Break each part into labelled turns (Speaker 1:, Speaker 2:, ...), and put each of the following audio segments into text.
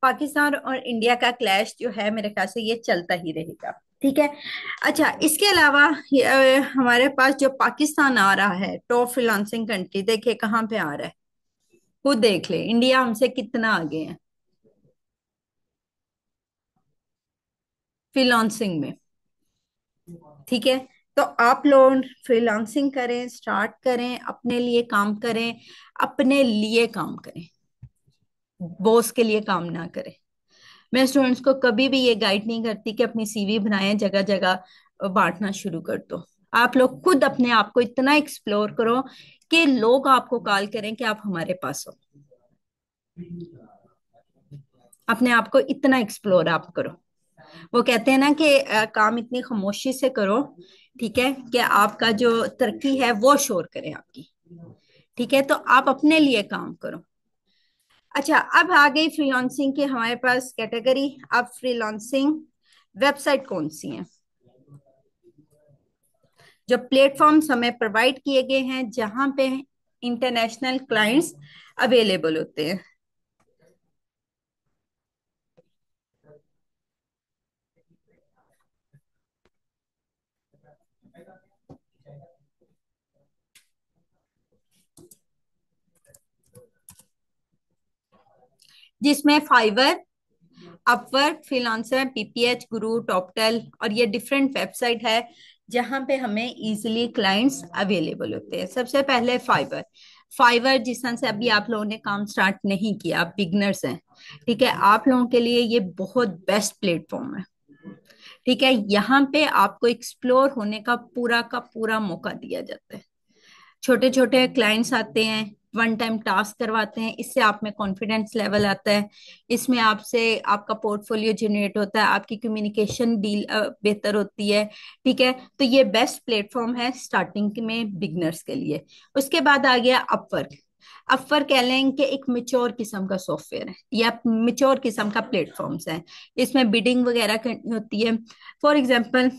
Speaker 1: पाकिस्तान और इंडिया का क्लैश जो है मेरे ख्याल से ये चलता ही रहेगा। ठीक है। अच्छा, इसके अलावा हमारे पास जो पाकिस्तान आ रहा है टॉप फ्रीलांसिंग कंट्री, देखिए कहाँ पे आ रहा है। खुद देख ले, इंडिया हमसे कितना आगे है फ्रीलांसिंग में। ठीक है। तो आप लोग फ्रीलांसिंग करें, स्टार्ट करें, अपने लिए काम करें, अपने लिए काम करें, बॉस के लिए काम ना करें। मैं स्टूडेंट्स को कभी भी ये गाइड नहीं करती कि अपनी सीवी बनाएं, जगह जगह बांटना शुरू कर दो। आप लोग खुद अपने आप को इतना एक्सप्लोर करो कि लोग आपको कॉल करें कि आप हमारे पास हो। अपने आप को इतना एक्सप्लोर आप करो। वो कहते हैं ना कि काम इतनी खामोशी से करो, ठीक है, कि आपका जो तरक्की है वो शोर करे आपकी। ठीक है, तो आप अपने लिए काम करो। अच्छा, अब आ गई फ्रीलांसिंग की हमारे पास कैटेगरी। अब फ्रीलांसिंग वेबसाइट कौन सी है, जो प्लेटफॉर्म्स हमें प्रोवाइड किए गए हैं जहां पे इंटरनेशनल क्लाइंट्स अवेलेबल होते हैं। जिसमें फाइवर, अपवर्क, फ्रीलांसर, पीपीएच, गुरु, टॉपटेल और ये डिफरेंट वेबसाइट है जहां पे हमें इजीली क्लाइंट्स अवेलेबल होते हैं। सबसे पहले फाइवर। फाइवर जिस तरह से अभी आप लोगों ने काम स्टार्ट नहीं किया, आप बिगनर्स हैं, ठीक है, आप लोगों के लिए ये बहुत बेस्ट प्लेटफॉर्म है। ठीक है, यहाँ पे आपको एक्सप्लोर होने का पूरा मौका दिया जाता है। छोटे छोटे क्लाइंट्स आते हैं, वन टाइम टास्क करवाते हैं, इससे आप में कॉन्फिडेंस लेवल आता है। इसमें आपसे आपका पोर्टफोलियो जनरेट होता है, आपकी कम्युनिकेशन डील बेहतर होती है। ठीक है, तो ये बेस्ट प्लेटफॉर्म है स्टार्टिंग में बिगनर्स के लिए। उसके बाद आ गया अपवर्क। अपवर्क कह लें कि एक मिच्योर किस्म का सॉफ्टवेयर है या मिच्योर किस्म का प्लेटफॉर्म्स है। इसमें बिडिंग वगैरह करनी होती है। फॉर एग्जाम्पल,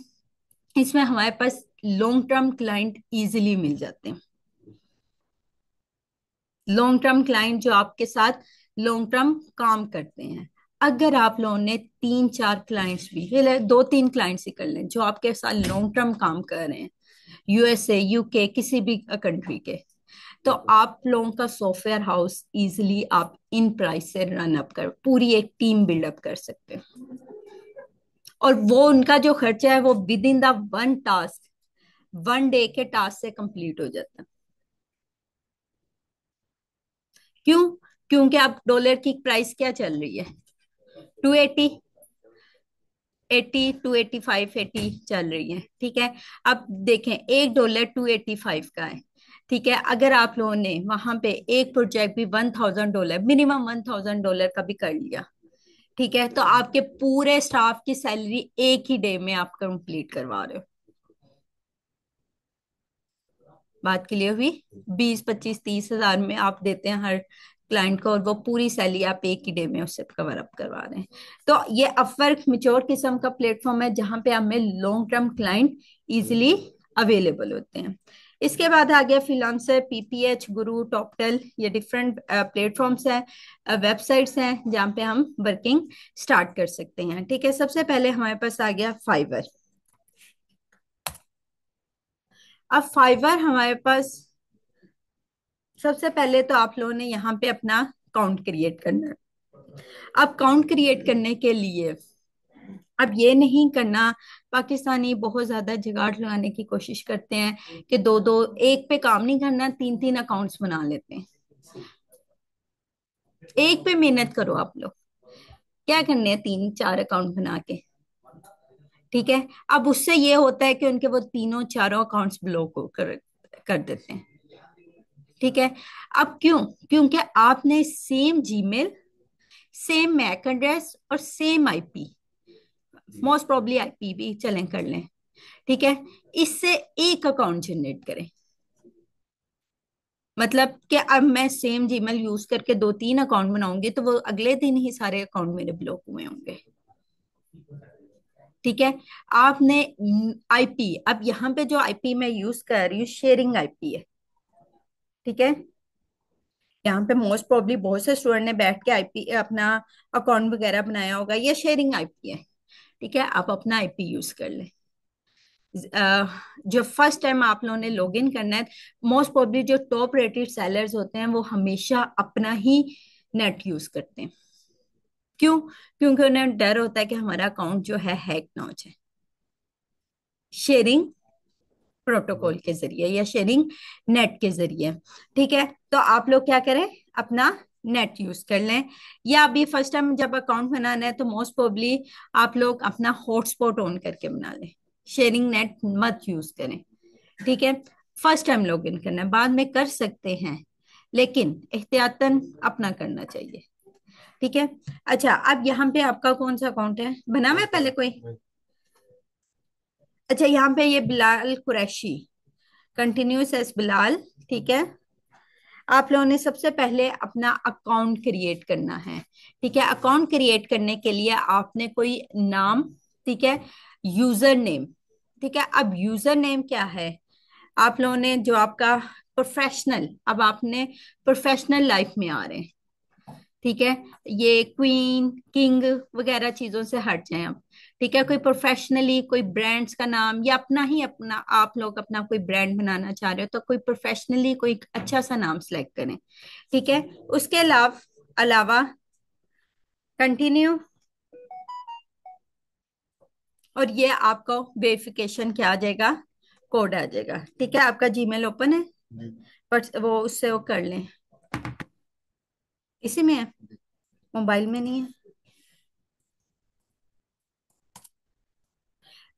Speaker 1: इसमें हमारे पास लॉन्ग टर्म क्लाइंट इजीली मिल जाते हैं। लॉन्ग टर्म क्लाइंट जो आपके साथ लॉन्ग टर्म काम करते हैं। अगर आप लोगों ने तीन चार क्लाइंट्स भी, ये दो तीन क्लाइंट्स ही कर लें जो आपके साथ लॉन्ग टर्म काम कर रहे हैं, यूएसए, यूके, किसी भी कंट्री के, तो आप लोगों का सॉफ्टवेयर हाउस इजिली आप इन प्राइस से रन अप कर, पूरी एक टीम बिल्डअप कर सकते हैं। और वो उनका जो खर्चा है वो with in the one task, one day के टास्क से कंप्लीट हो जाता है। क्यों? क्योंकि अब डॉलर की प्राइस क्या चल रही है, 280, 80, 285, 80 चल रही है। ठीक है, अब देखें $1 285 का है। ठीक है, अगर आप लोगों ने वहां पे एक प्रोजेक्ट भी $1000, मिनिमम $1000 का भी कर लिया, ठीक है, तो आपके पूरे स्टाफ की सैलरी एक ही डे में आप कंप्लीट करवा रहे हो। बात क्लियर हुई? 20, 25, 30 हजार में आप देते हैं हर क्लाइंट को, और वो पूरी सैलरी आप एक ही डे में उससे कवर अप करवा रहे हैं। तो ये अपवर्क मिच्योर किस्म का प्लेटफॉर्म है जहां पे हमें long term client easily available होते हैं। इसके बाद आ गया फ्रीलांसर, पीपीएच, गुरु, टॉपटेल, ये डिफरेंट प्लेटफॉर्म्स हैं, वेबसाइट्स हैं जहाँ पे हम वर्किंग स्टार्ट कर सकते हैं। ठीक है, सबसे पहले हमारे पास आ गया फाइवर। अब फाइवर हमारे पास, सबसे पहले तो आप लोगों ने यहाँ पे अपना अकाउंट क्रिएट करना है। अब अकाउंट क्रिएट करने के लिए अब ये नहीं करना, पाकिस्तानी बहुत ज्यादा जुगाड़ लगाने की कोशिश करते हैं कि दो दो, एक पे काम नहीं करना, तीन तीन अकाउंट्स बना लेते हैं। एक पे मेहनत करो आप लोग, क्या करने हैं तीन चार अकाउंट बना के। ठीक है, अब उससे ये होता है कि उनके वो तीनों चारों अकाउंट्स ब्लॉक कर देते हैं। ठीक है, अब क्यों? क्योंकि आपने same Gmail, same MAC address और same IP, most probably IP भी चलें कर लें, ठीक है, इससे एक अकाउंट जनरेट करें। मतलब कि अब मैं सेम जीमेल यूज करके दो तीन अकाउंट बनाऊंगी तो वो अगले दिन ही सारे अकाउंट मेरे ब्लॉक हुए होंगे। ठीक है, आपने आईपी, अब यहाँ पे जो आईपी मैं यूज कर रही हूँ शेयरिंग आईपी है। ठीक है, यहाँ पे मोस्ट प्रोबली बहुत से स्टूडेंट ने बैठ के आईपी अपना अकाउंट वगैरह बनाया होगा, ये शेयरिंग आईपी है। ठीक है, आप अपना आईपी यूज कर लें। जो फर्स्ट टाइम आप लोगों ने लॉग इन करना है, मोस्ट प्रोबली जो टॉप रेटेड सेलर्स होते हैं वो हमेशा अपना ही नेट यूज करते हैं। क्यों? क्योंकि उन्हें डर होता है कि हमारा अकाउंट जो है हैक ना हो जाए, शेयरिंग प्रोटोकॉल के जरिए या शेयरिंग नेट के जरिए। ठीक है, तो आप लोग क्या करें, अपना नेट यूज कर लें। या अभी फर्स्ट टाइम जब अकाउंट बनाना है तो मोस्ट प्रोबली आप लोग अपना हॉटस्पॉट ऑन करके बना लें, शेयरिंग नेट मत यूज करें। ठीक है, फर्स्ट टाइम लॉग इन करना है, बाद में कर सकते हैं, लेकिन एहतियातन अपना करना चाहिए। ठीक है। अच्छा, अब यहाँ पे आपका कौन सा अकाउंट है बना हुआ है पहले कोई? अच्छा, यहाँ पे ये बिलाल कुरैशी, कंटिन्यूस एस बिलाल। ठीक है, आप लोगों ने सबसे पहले अपना अकाउंट क्रिएट करना है। ठीक है, अकाउंट क्रिएट करने के लिए आपने कोई नाम, ठीक है, यूजर नेम। ठीक है, अब यूजर नेम क्या है, आप लोगों ने जो आपका प्रोफेशनल, अब आपने प्रोफेशनल लाइफ में आ रहे हैं। ठीक है, ये क्वीन किंग वगैरह चीजों से हट जाएं आप। ठीक है, कोई प्रोफेशनली कोई ब्रांड्स का नाम या अपना ही अपना, आप लोग अपना कोई ब्रांड बनाना चाह रहे हो तो कोई प्रोफेशनली कोई अच्छा सा नाम सेलेक्ट करें। ठीक है, उसके अलावा अलावा कंटिन्यू, और ये आपको वेरिफिकेशन क्या आ जाएगा, कोड आ जाएगा। ठीक है, आपका जीमेल ओपन है? बट वो उससे वो कर लें, इसी में है, मोबाइल में नहीं है।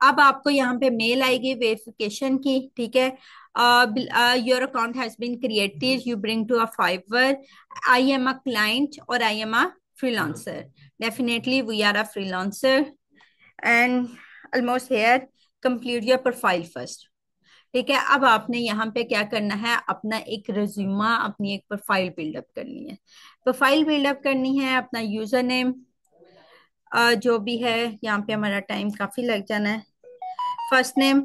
Speaker 1: अब आपको यहाँ पे मेल आएगी वेरिफिकेशन की। ठीक है, your account has been created, you bring to a Fiverr, I am a client और I am a freelancer, definitely we are a freelancer and almost here, complete your profile first. ठीक है, अब आपने यहाँ पे क्या करना है, अपना एक रिज्यूमा, अपनी एक प्रोफाइल बिल्डअप करनी है। प्रोफाइल बिल्डअप करनी है, अपना यूजर नेम जो भी है, यहाँ पे हमारा टाइम काफी लग जाना है। First name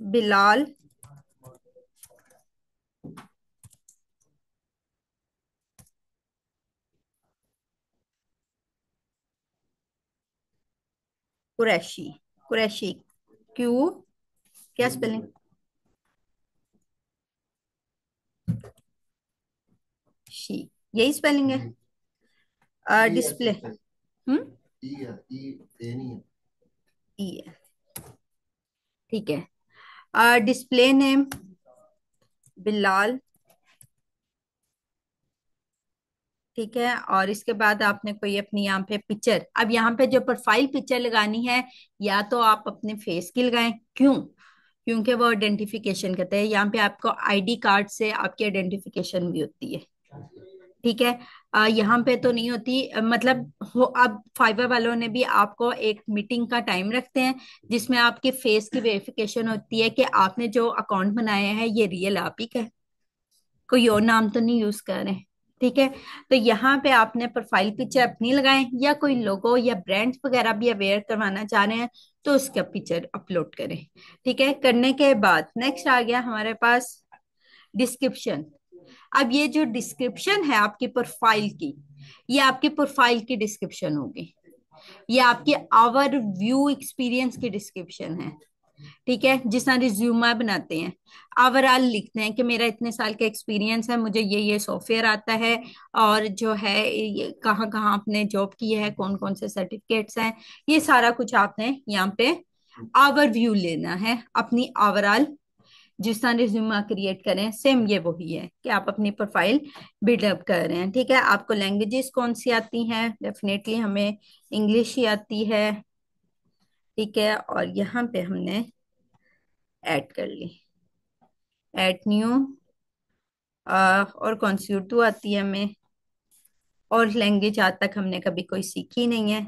Speaker 1: Bilal, Qureshi, Qureshi, Q, क्या स्पेलिंग, शी, यही स्पेलिंग है। डिस्प्ले, हम्म, ई है। ठीक है, डिस्प्ले नेम बिलाल। ठीक है, और इसके बाद आपने कोई अपनी यहाँ पे पिक्चर, अब यहाँ पे जो प्रोफाइल पिक्चर लगानी है, या तो आप अपने फेस की लगाएं। क्यों? क्योंकि वो आइडेंटिफिकेशन करते हैं, यहाँ पे आपको आईडी कार्ड से आपकी आइडेंटिफिकेशन भी होती है। ठीक है, यहाँ पे तो नहीं होती, मतलब हो, अब फाइवर वालों ने भी आपको एक मीटिंग का टाइम रखते हैं जिसमें आपके फेस की वेरिफिकेशन होती है कि आपने जो अकाउंट बनाया है ये रियल आप ही का है, कोई और नाम तो नहीं यूज कर रहे हैं। ठीक है, तो यहाँ पे आपने प्रोफाइल पिक्चर अपनी लगाएं, या कोई लोगो या ब्रांड्स वगैरह भी अवेयर करवाना चाह रहे हैं तो उसका पिक्चर अपलोड करें। ठीक है, करने के बाद नेक्स्ट आ गया हमारे पास डिस्क्रिप्शन। अब ये जो डिस्क्रिप्शन है आपकी प्रोफाइल की, ये आपकी प्रोफाइल की डिस्क्रिप्शन होगी, ये आपकी आवर व्यू एक्सपीरियंस की डिस्क्रिप्शन है। ठीक है, जिस तरह रिज्यूमा बनाते हैं, ओवरऑल लिखते हैं कि मेरा इतने साल का एक्सपीरियंस है, मुझे ये सॉफ्टवेयर आता है, और जो है ये कहाँ कहाँ आपने जॉब की है, कौन कौन से सर्टिफिकेट्स हैं, ये सारा कुछ आपने यहाँ पे ओवरव्यू लेना है अपनी ओवरऑल। जिस तरह रिज्यूमा क्रिएट करें, सेम ये वही है कि आप अपनी प्रोफाइल बिल्डअप कर रहे हैं। ठीक है, आपको लैंग्वेजेस कौन सी आती हैं, डेफिनेटली हमें इंग्लिश ही आती है। ठीक है, और यहाँ पे हमने ऐड कर ली, ऐड न्यू, और कौन सी उर्दू आती है हमें, और लैंग्वेज आज तक हमने कभी कोई सीखी नहीं है।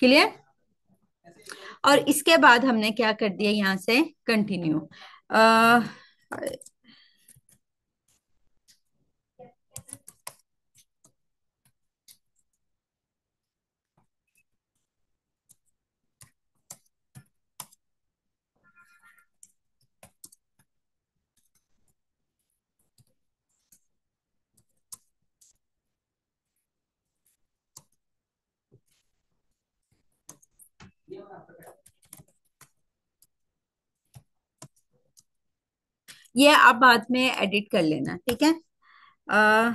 Speaker 1: क्लियर? और इसके बाद हमने क्या कर दिया, यहाँ से कंटिन्यू। ये आप बाद में एडिट कर लेना, ठीक है। अ,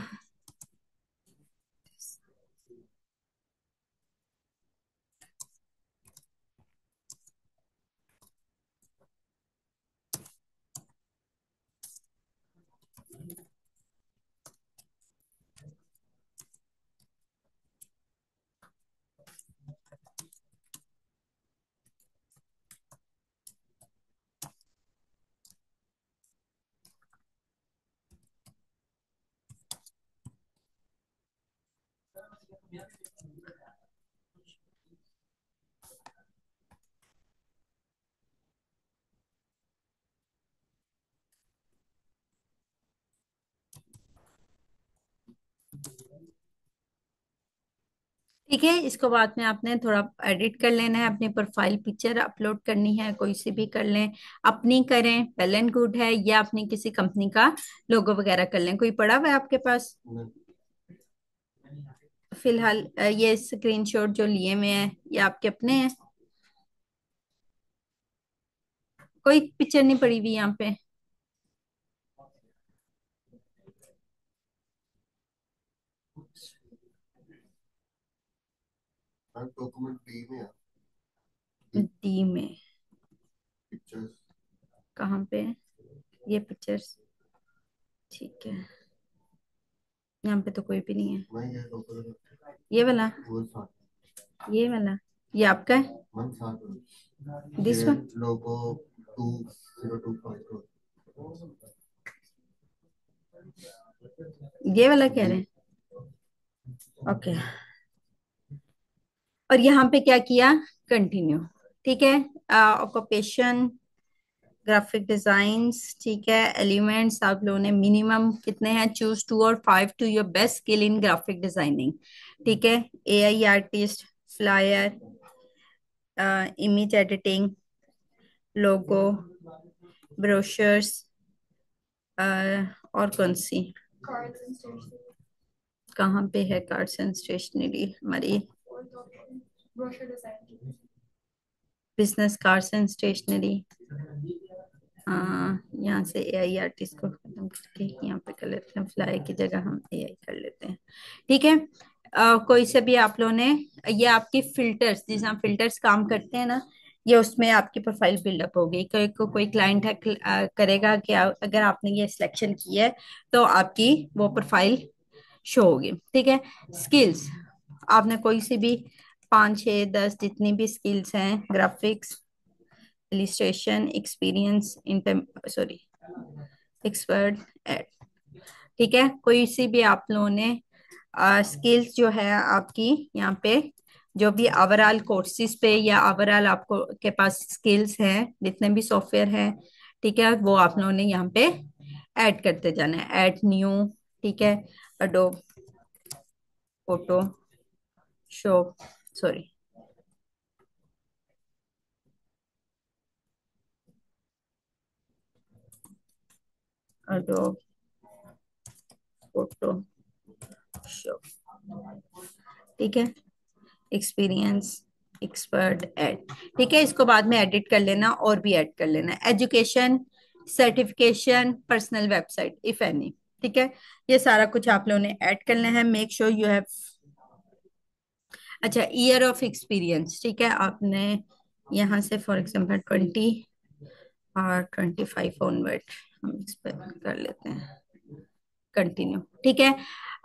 Speaker 1: ठीक है, इसको बाद में आपने थोड़ा एडिट कर लेना है, अपनी प्रोफाइल पिक्चर अपलोड करनी है, कोई सी भी कर लें, अपनी करें वेल एंड गुड है, या अपनी किसी कंपनी का लोगो वगैरह कर लें। कोई पड़ा हुआ है आपके पास फिलहाल? ये स्क्रीनशॉट जो लिए हुए हैं ये आपके अपने हैं? कोई पिक्चर नहीं पड़ी हुई यहाँ पे?
Speaker 2: डॉक्यूमेंट डी में
Speaker 1: डी में?
Speaker 2: पिक्चर्स।
Speaker 1: कहाँ पे है ये पिक्चर्स? ठीक है, यहाँ पे तो कोई भी नहीं है।
Speaker 2: नहीं है डॉक्यूमेंट
Speaker 1: ये वाला?
Speaker 2: वो साथ
Speaker 1: ये वाला? ये आपका है?
Speaker 2: मन साथ
Speaker 1: दिस
Speaker 2: ये
Speaker 1: वन?
Speaker 2: लोगो 2025।
Speaker 1: ये वाला कह रहे हैं? ओके। और यहाँ पे क्या किया? कंटिन्यू। ठीक है। ऑक्यूपेशन ग्राफिक डिजाइन्स, ठीक है। एलिमेंट्स आप लोगों ने मिनिमम कितने हैं? चूज टू और five to your best skill in graphic designing, ठीक है। AI artist, flyer, image editing, logo, brochures, और कौन सी? कहाँ पे है कार्ड्स एंड स्टेशनरी हमारी? Business cards and stationery. यहाँ से एआई आर्टिस्ट को खत्म करके यहाँ पे कर लेते हैं, फ्लाई की जगह हम एआई कर लेते हैं, ठीक है। कोई से भी आप लोगों ने, ये आपकी फिल्टर्स, जिसमें आप फिल्टर्स काम करते हैं ना, ये उसमें आपकी प्रोफाइल बिल्डअप होगी। कोई क्लाइंट है करेगा कि अगर आपने ये सिलेक्शन की है तो आपकी वो प्रोफाइल शो होगी, ठीक है। स्किल्स, आपने कोई सी भी 5 6 10 जितनी भी स्किल्स हैं, graphics, illustration, experience, inter, sorry, expert एड, ठीक है। कोई सी भी आप लोगों ने स्किल्स जो है आपकी यहाँ पे, जो भी ओवरऑल कोर्सेज पे या ओवरऑल आपको के पास स्किल्स हैं, जितने भी सॉफ्टवेयर हैं, ठीक है, वो आप लोगों ने यहाँ पे ऐड करते जाना है। ऐड न्यू, ठीक है। Adobe photo shop, sorry, Adobe photo shop, ठीक है। एक्सपीरियंस, एक्सपर्ट ऐड, ठीक है। इसको बाद में एडिट कर लेना और भी ऐड कर लेना। Education, certification, personal website if any, ठीक है। ये सारा कुछ आप लोगों ने ऐड करना है। मेक श्योर यू हैव, अच्छा, ईयर ऑफ एक्सपीरियंस, ठीक है। आपने यहाँ से फॉर एग्जाम्पल 20 और 25 ऑनवर्ड हम इस पर कर लेते हैं, कंटिन्यू, ठीक है।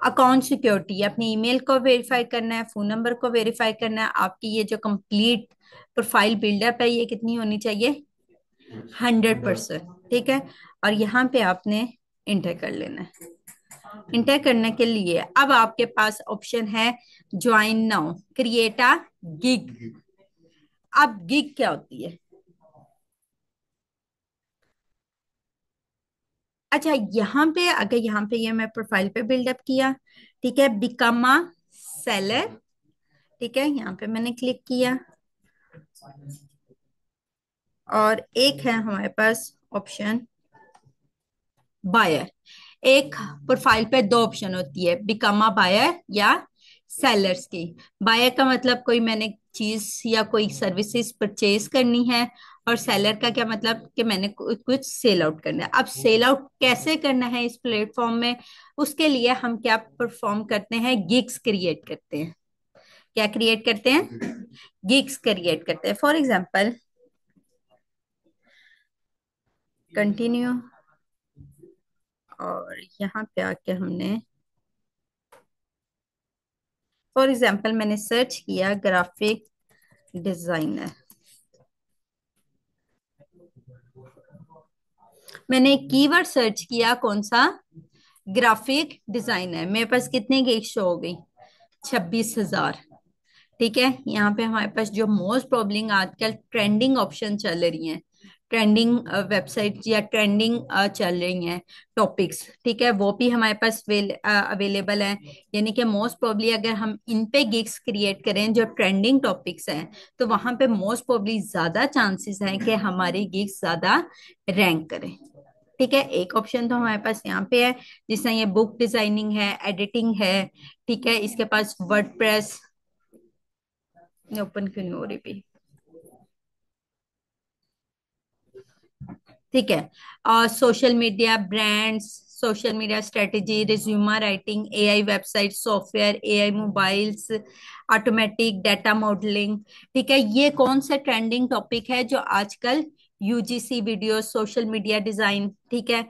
Speaker 1: अकाउंट सिक्योरिटी, अपनी ईमेल को वेरीफाई करना है, फोन नंबर को वेरीफाई करना है। आपकी ये जो कंप्लीट प्रोफाइल बिल्डअप है ये कितनी होनी चाहिए? 100%, ठीक है। और यहाँ पे आपने इंटर कर लेना है। इंटर करने के लिए अब आपके पास ऑप्शन है join now, create a gig. अब गिग क्या होती है? अच्छा, यहाँ पे अगर यहाँ पे ये मैं प्रोफाइल पे बिल्डअप किया, ठीक है, बिकम अ सेलर, ठीक है, यहाँ पे मैंने क्लिक किया। और एक है हमारे पास ऑप्शन बायर। एक प्रोफाइल पे दो ऑप्शन होती है, बिकम अ बायर या सेलर्स की। बायर का मतलब कोई मैंने चीज या कोई सर्विसेज परचेज करनी है, और सेलर का क्या मतलब कि मैंने कुछ सेल आउट करना है। अब सेल आउट कैसे करना है इस प्लेटफॉर्म में, उसके लिए हम क्या परफॉर्म करते हैं, गिग्स क्रिएट करते हैं। क्या क्रिएट करते हैं? गिग्स क्रिएट करते हैं। फॉर एग्जाम्पल, कंटिन्यू, और यहाँ पे आके हमने फॉर एग्जाम्पल मैंने सर्च किया ग्राफिक डिजाइनर। मैंने कीवर्ड सर्च किया कौन सा, ग्राफिक डिजाइनर। मेरे पास कितने गिग शो हो गई, 26,000। ठीक है, यहाँ पे हमारे पास जो मोस्ट प्रॉब्लम आजकल ट्रेंडिंग ऑप्शन चल रही हैं, ट्रेंडिंग वेबसाइट या ट्रेंडिंग चल रही हैं टॉपिक्स, ठीक है, वो भी हमारे पास अवेलेबल हैं। यानी कि मोस्ट प्रॉब्ली अगर हम इन पे गिग्स क्रिएट करें जो ट्रेंडिंग टॉपिक्स हैं, तो वहां पे मोस्ट प्रॉब्ली ज्यादा चांसेस हैं कि हमारी गिग्स ज्यादा रैंक करें। ठीक है, एक ऑप्शन तो हमारे पास यहाँ पे है, जिसमें ये बुक डिजाइनिंग है, एडिटिंग है। ठीक है, इसके पास वर्डप्रेस, ओपन क्यों नहीं हो रही भी, ठीक है, और social media brands, social media strategy, resume writing, AI website software, AI mobiles, automatic data modelling. ठीक है, ये कौन से ट्रेंडिंग टॉपिक है जो आजकल, UGC video, social media design, ठीक है,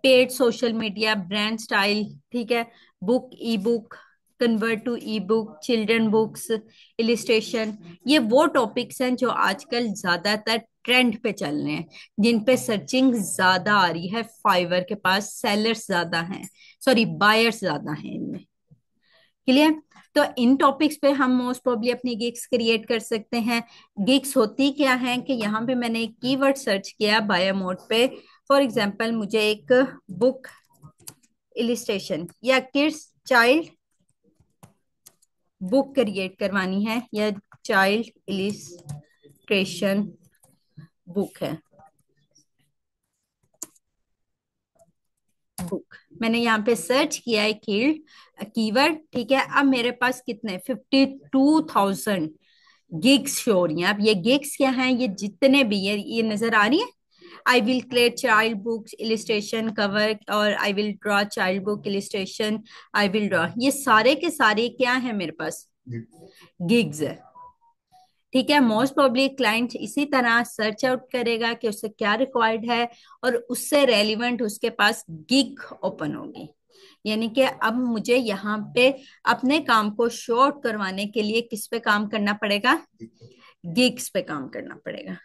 Speaker 1: paid social media, brand style, ठीक है, book, e book, convert to e book, children books, illustration. ये वो टॉपिक्स हैं जो आजकल ज्यादातर ट्रेंड पे चल रहे हैं, जिन पे सर्चिंग ज्यादा आ रही है। फाइवर के पास सेलर्स ज्यादा हैं, सॉरी बायर्स ज्यादा हैं इनमें। क्लियर? तो इन टॉपिक्स पे हम मोस्ट प्रोबेबली अपनी गिग्स क्रिएट कर सकते हैं। गिग्स होती क्या है कि यहाँ पे मैंने एक कीवर्ड सर्च किया बायो मोड पे। फॉर एग्जांपल मुझे एक बुक इलिस्ट्रेशन या किड्स चाइल्ड बुक क्रिएट करवानी है, या चाइल्ड इलिस्ट्रेशन बुक है, बुक। मैंने यहाँ पे सर्च किया है कीवर्ड, ठीक है। अब मेरे पास कितने 52,000 गिग्स शो हो रही हैं। अब ये गिग्स क्या हैं, ये जितने भी ये नजर आ रही है। I will create child books illustration cover, और I will draw child book illustration, I will draw, ये सारे के सारे क्या है मेरे पास, गिग्स है। ठीक है, मोस्ट प्रोबेबली क्लाइंट इसी तरह सर्च आउट करेगा कि उससे क्या रिक्वायर्ड है, और उससे रेलिवेंट उसके पास गिग ओपन होगी। यानी कि अब मुझे यहाँ पे अपने काम को शॉर्ट करवाने के लिए किस पे काम करना पड़ेगा, गिग्स पे काम करना पड़ेगा।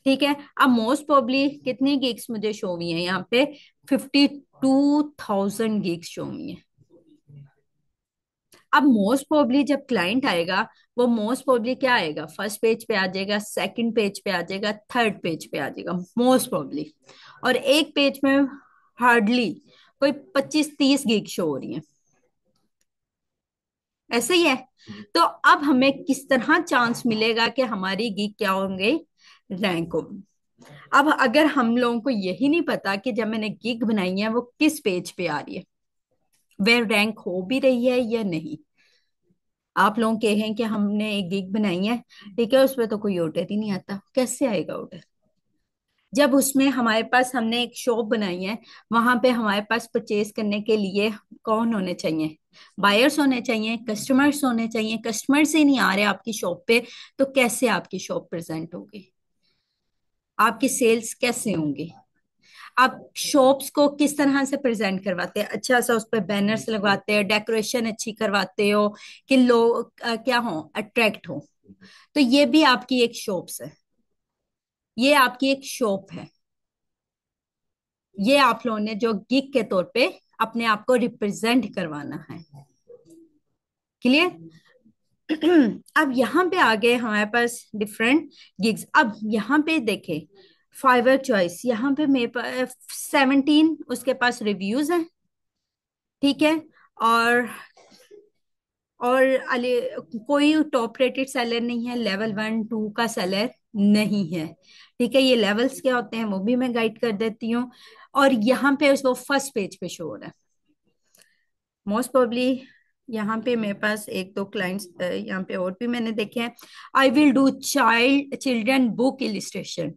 Speaker 1: ठीक है, अब मोस्ट प्रोबेबली कितनी गिग्स मुझे शो हुई है यहाँ पे, 52,000 गिग्स शो हुई है। अब मोस्ट प्रोबेबली जब क्लाइंट आएगा, वो मोस्ट प्रोबेबली क्या आएगा, फर्स्ट पेज पे आ जाएगा, सेकंड पेज पे आ जाएगा, थर्ड पेज पे आ जाएगा मोस्ट प्रोबेबली। और एक पेज में हार्डली कोई 25-30 गिग शो हो रही है। ऐसे ही है। तो अब हमें किस तरह चांस मिलेगा कि हमारी गिग क्या होंगे, रैंक हो। अब अगर हम लोगों को यही नहीं पता कि जब मैंने गिग बनाई है वो किस पेज पे आ रही है, वह रैंक हो भी रही है या नहीं। आप लोग कहें कि हमने एक गिग बनाई है, ठीक है, उसमें तो कोई ऑर्डर ही नहीं आता, कैसे आएगा ऑर्डर? जब उसमें हमारे पास, हमने एक शॉप बनाई है, वहां पे हमारे पास परचेज करने के लिए कौन होने चाहिए, बायर्स होने चाहिए, कस्टमर्स होने चाहिए। कस्टमर्स ही नहीं आ रहे आपकी शॉप पे, तो कैसे आपकी शॉप प्रेजेंट होगी, आपकी सेल्स कैसे होंगी? आप शॉप्स को किस तरह से प्रेजेंट करवाते हैं, अच्छा सा उस पर बैनर्स लगवाते हैं, डेकोरेशन अच्छी करवाते हो कि लोग क्या हो, अट्रैक्ट हो। तो ये भी आपकी एक शॉप्स है, ये आपकी एक शॉप है। ये आप लोगों ने जो गिग के तौर पे अपने आप को रिप्रेजेंट करवाना है। क्लियर? अब यहाँ पे आ गए हमारे पास डिफरेंट गिग्स। अब यहाँ पे देखें, फाइवर चॉइस, यहाँ पे मेरे पास 17 उसके पास रिव्यूज हैं। ठीक है, और और कोई टॉप रेटेड सेलर नहीं है, लेवल 1 2 का सेलर नहीं है। ठीक है, ये लेवल्स क्या होते हैं वो भी मैं गाइड कर देती हूँ। और यहाँ पे उसको फर्स्ट पेज पे शो हो रहा है मोस्ट प्रोबेबली। यहाँ पे मेरे पास एक दो क्लाइंट्स यहाँ पे और भी मैंने देखे हैं। I will do children book illustration,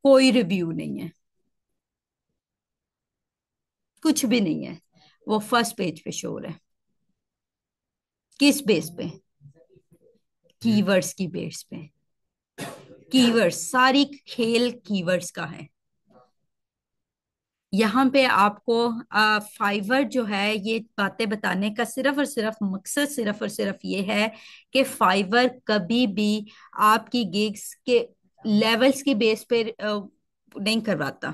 Speaker 1: कोई रिव्यू नहीं है, कुछ भी नहीं है। वो फर्स्ट पेज पे शो हो रहा है। किस बेस पे? कीवर्ड्स की बेस पे। कीवर्ड्स, सारी खेल कीवर्ड्स का है। यहाँ पे आपको फाइवर जो है, ये बातें बताने का सिर्फ और सिर्फ मकसद सिर्फ और सिर्फ ये है कि फाइवर कभी भी आपकी गिग्स के लेवल्स की बेस पे नहीं करवाता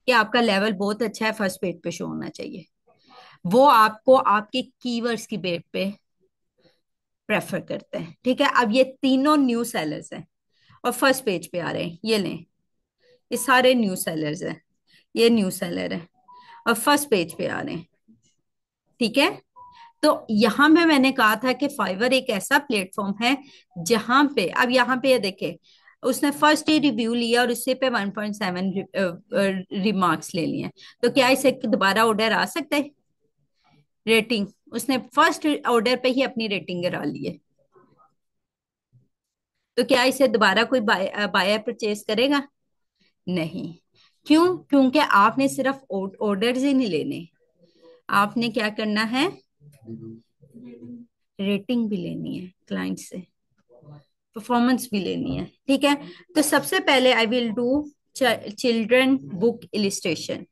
Speaker 1: कि आपका लेवल बहुत अच्छा है, फर्स्ट पेज पे शो होना चाहिए। वो आपको आपके कीवर्ड्स की बेस पे प्रेफर करते हैं। ठीक है, अब ये तीनों न्यू सेलर्स हैं और फर्स्ट पेज पे आ रहे हैं, ये लें, ये सारे न्यू सेलर्स हैं, ये न्यू सेलर है और फर्स्ट पेज पे आ रहे हैं। ठीक है, तो यहाँ पे मैंने कहा था कि फाइवर एक ऐसा प्लेटफॉर्म है जहां पे, अब यहाँ पे ये देखे, उसने फर्स्ट ही रिव्यू लिया और उससे पे 1.7 रिमार्क्स ले लिए। तो क्या इसे दोबारा ऑर्डर आ सकता है? रेटिंग, उसने फर्स्ट ऑर्डर पे ही अपनी रेटिंग गिरा ली है। तो क्या इसे दोबारा कोई बायर परचेज करेगा? नहीं। क्यों? क्योंकि आपने सिर्फ ऑर्डर्स ही नहीं लेने, आपने क्या करना है, रेटिंग भी लेनी है क्लाइंट से, परफॉर्मेंस भी लेनी है। ठीक है, तो सबसे पहले I will do children book illustration.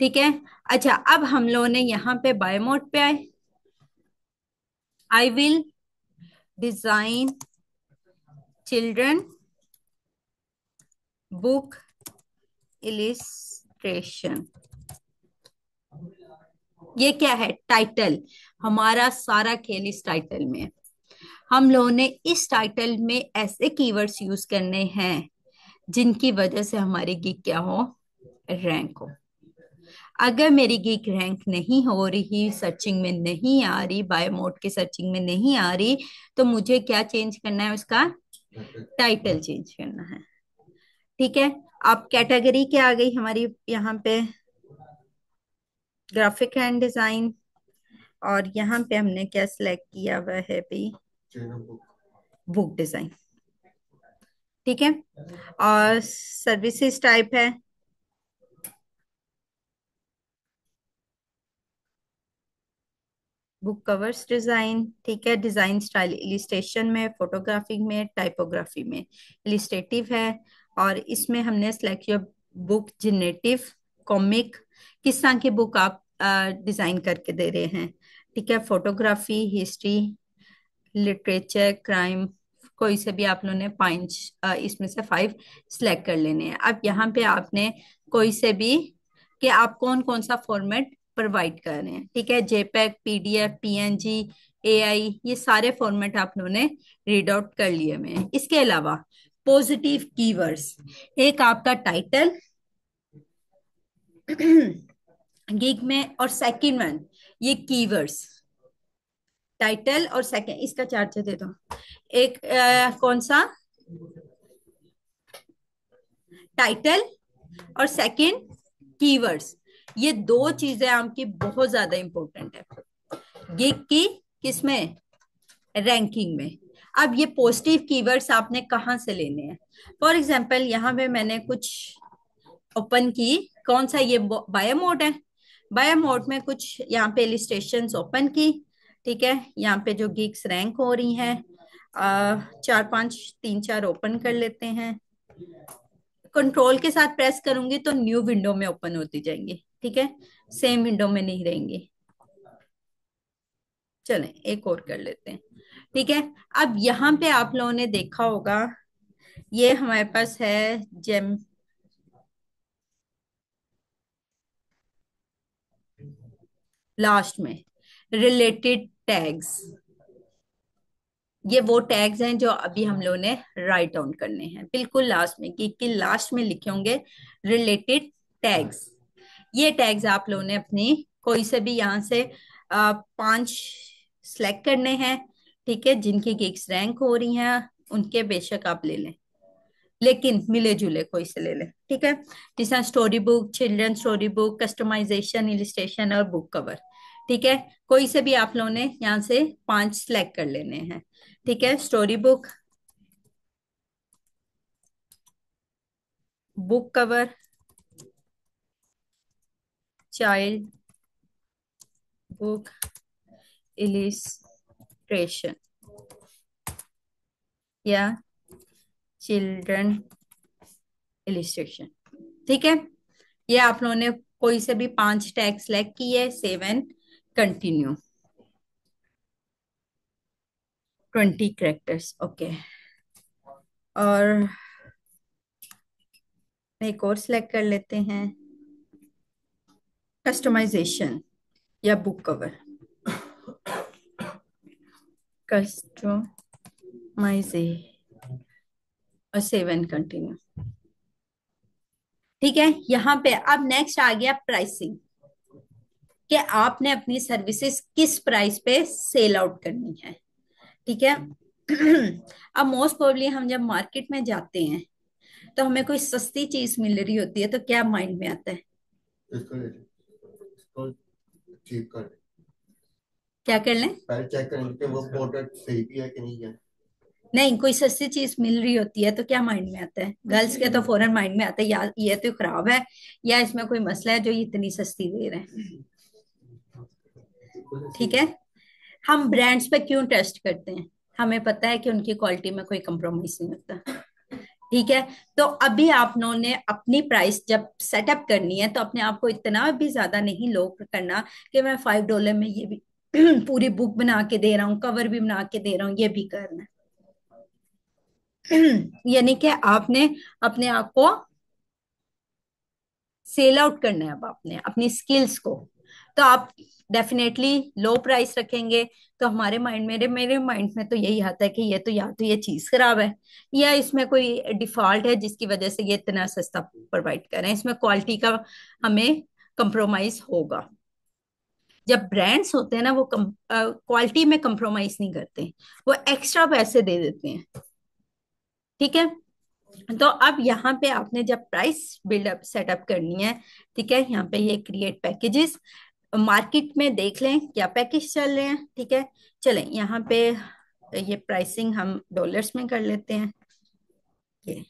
Speaker 1: ठीक है, अच्छा, अब हम लोगों ने यहाँ पे बाय मोड पे आए। I will design children book illustration. ये क्या है? टाइटल। हमारा सारा खेल इस टाइटल में है। हम लोगों ने इस टाइटल में ऐसे कीवर्ड्स यूज करने हैं जिनकी वजह से हमारी गिग क्या हो, रैंक हो। अगर मेरी गिग रैंक नहीं हो रही, सर्चिंग में नहीं आ रही, बाय मोड के सर्चिंग में नहीं आ रही, तो मुझे क्या चेंज करना है, उसका टाइटल चेंज करना है। ठीक है, अब कैटेगरी क्या आ गई हमारी यहाँ पे, ग्राफिक एंड डिजाइन। और यहाँ पे हमने क्या सिलेक्ट किया हुआ है भाई, बुक डिजाइन। ठीक है, और सर्विसेज टाइप है बुक कवर्स डिजाइन। ठीक है, डिजाइन स्टाइल इलिस्ट्रेशन में, फोटोग्राफी में, टाइपोग्राफी में, इलिस्ट्रेटिव है। और इसमें हमने सेलेक्ट किया बुक जनरेटिव, कॉमिक, किस तरह की बुक आप डिजाइन करके दे रहे हैं। ठीक है, फोटोग्राफी, हिस्ट्री, लिटरेचर, क्राइम, कोई से भी आप लोगों ने 5 इसमें से 5 सिलेक्ट कर लेने हैं। अब यहाँ पे आपने कोई से भी, कि आप कौन कौन सा फॉर्मेट प्रोवाइड कर रहे हैं। ठीक है, जेपैग, पीडीएफ, पीएनजी, एआई, ये सारे फॉर्मेट आप लोगों ने रीड आउट कर लिए हुए हैं। इसके अलावा पॉजिटिव कीवर्ड्स, एक आपका टाइटल गिग में, और सेकंड वन ये कीवर्ड्स, टाइटल और सेकंड, इसका चार्जर दे दो। एक कौन सा, टाइटल, और सेकंड कीवर्ड्स। ये दो चीजें आपकी बहुत ज्यादा इंपॉर्टेंट है गिग की, किसमें, रैंकिंग में। अब ये पॉजिटिव कीवर्ड्स आपने कहाँ से लेने हैं? फॉर एग्जाम्पल यहाँ पे मैंने कुछ ओपन की, कौन सा, ये बायो मोड है, बायो मोड में कुछ यहाँ पे इलिस्ट्रेशंस ओपन की। ठीक है, यहाँ पे जो गिग्स रैंक हो रही हैं, 4 5, 3 4 ओपन कर लेते हैं। कंट्रोल के साथ प्रेस करूंगी तो न्यू विंडो में ओपन होती जाएंगी। ठीक है, सेम विंडो में नहीं रहेंगी। चलें एक और कर लेते हैं। ठीक है, अब यहाँ पे आप लोगों ने देखा होगा, ये हमारे पास है जेम, लास्ट में रिलेटेड टैग्स। ये वो टैग्स हैं जो अभी हम लोगों ने राइट डाउन करने हैं, बिल्कुल लास्ट में, कि लास्ट में लिखे होंगे रिलेटेड टैग्स। ये टैग्स आप लोगों ने अपनी कोई से भी यहाँ से 5 सिलेक्ट करने हैं। ठीक है, जिनकी गिग्स रैंक हो रही हैं उनके बेशक आप ले लें, लेकिन मिले जुले कोई से ले लें। ठीक है, जैसा story book, children story book, customisation, illustration और बुक कवर। ठीक है, कोई से भी आप लोगों ने यहाँ से 5 सिलेक्ट कर लेने हैं। ठीक है, story book, book cover, child book illustration या चिल्ड्रन इलिस्ट्रेशन। ठीक है, ये आप लोगों ने कोई से भी 5 टैग सेलेक्ट किए, save and continue. 20 characters, okay. और एक और सिलेक्ट कर लेते हैं, कस्टमाइजेशन या बुक कवर, कस्टमाइजेशन और सेव एंड कंटिन्यू। ठीक है, यहाँ पे अब नेक्स्ट आ गया प्राइसिंग, कि आपने अपनी सर्विसेज किस प्राइस पे सेल आउट करनी है। ठीक है। अब मोस्ट प्रोबेबली हम जब मार्केट में जाते हैं तो हमें कोई सस्ती चीज मिल रही होती है तो क्या माइंड में आता है?
Speaker 2: इसको ले लो, इसको चीप कर दे।
Speaker 1: क्या कर लें?
Speaker 2: पहले चेक करेंगे कि वो प्रोडक्ट सही भी है कि नहीं है।
Speaker 1: नहीं, कोई सस्ती चीज मिल रही होती है तो क्या माइंड में आता है? गर्ल्स के तो फौरन माइंड में आता है यार ये तो खराब है, या इसमें कोई मसला है जो ये इतनी सस्ती दे रहे हैं। ठीक है, हम ब्रांड्स पे क्यों टेस्ट करते हैं? हमें पता है कि उनकी क्वालिटी में कोई कंप्रोमाइज नहीं होता। ठीक है, तो अभी आप लोगों ने अपनी प्राइस जब सेटअप करनी है तो अपने आप को इतना भी ज्यादा नहीं लो करना कि मैं $5 में ये भी पूरी बुक बना के दे रहा हूँ, कवर भी बना के दे रहा हूँ, ये भी करना है। यानी कि आपने अपने आप को सेल आउट करना है, अब आपने अपनी स्किल्स को। तो आप डेफिनेटली लो प्राइस रखेंगे तो हमारे माइंड, मेरे माइंड में तो यही आता है कि ये तो या तो ये चीज खराब है, या इसमें कोई डिफॉल्ट है जिसकी वजह से ये इतना सस्ता प्रोवाइड कर रहे हैं, इसमें क्वालिटी का हमें कंप्रोमाइज होगा। जब ब्रांड्स होते हैं ना वो क्वालिटी में कंप्रोमाइज नहीं करते, वो एक्स्ट्रा पैसे दे देते हैं। ठीक है, तो अब यहाँ पे आपने जब प्राइस बिल्डअप सेटअप करनी है, ठीक है, यहाँ पे ये क्रिएट पैकेजेस, मार्केट में देख लें क्या पैकेज चल रहे हैं। ठीक है, चलें यहाँ पे ये प्राइसिंग हम डॉलर्स में कर लेते हैं। ये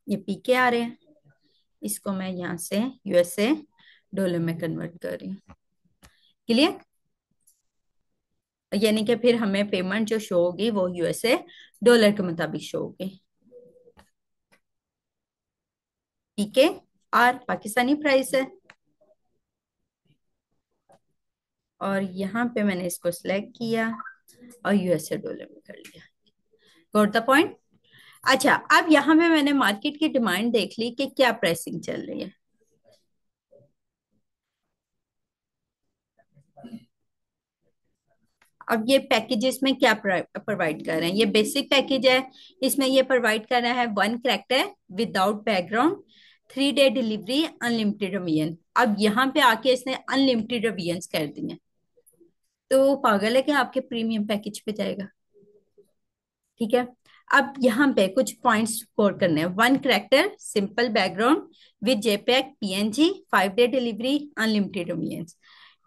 Speaker 1: ये पीके आ रहे हैं, इसको मैं यहाँ से यूएसए डॉलर में कन्वर्ट कर रही हूँ। क्लियर? यानी कि फिर हमें पेमेंट जो शो होगी वो यूएसए डॉलर के मुताबिक शो होगी। पीके आर पाकिस्तानी प्राइस है, और यहाँ पे मैंने इसको सिलेक्ट किया और यूएसए डॉलर में कर लिया। Got the point? अच्छा, अब यहाँ पे मैंने मार्केट की डिमांड देख ली कि क्या प्राइसिंग चल रही है। अब ये पैकेजेस में क्या प्रोवाइड कर रहे हैं? ये बेसिक पैकेज है, इसमें ये प्रोवाइड कर रहा है 1 character without background, 3 day delivery, unlimited revision. अब यहाँ पे आके इसने अनलिमिटेड रवियंस कर दिए, तो वो पागल है कि आपके प्रीमियम पैकेज पे जाएगा। ठीक है, अब यहाँ पे कुछ पॉइंट्स स्कोर करने हैं। 1 character simple background with JPEG PNG, 5 day delivery, unlimited revisions.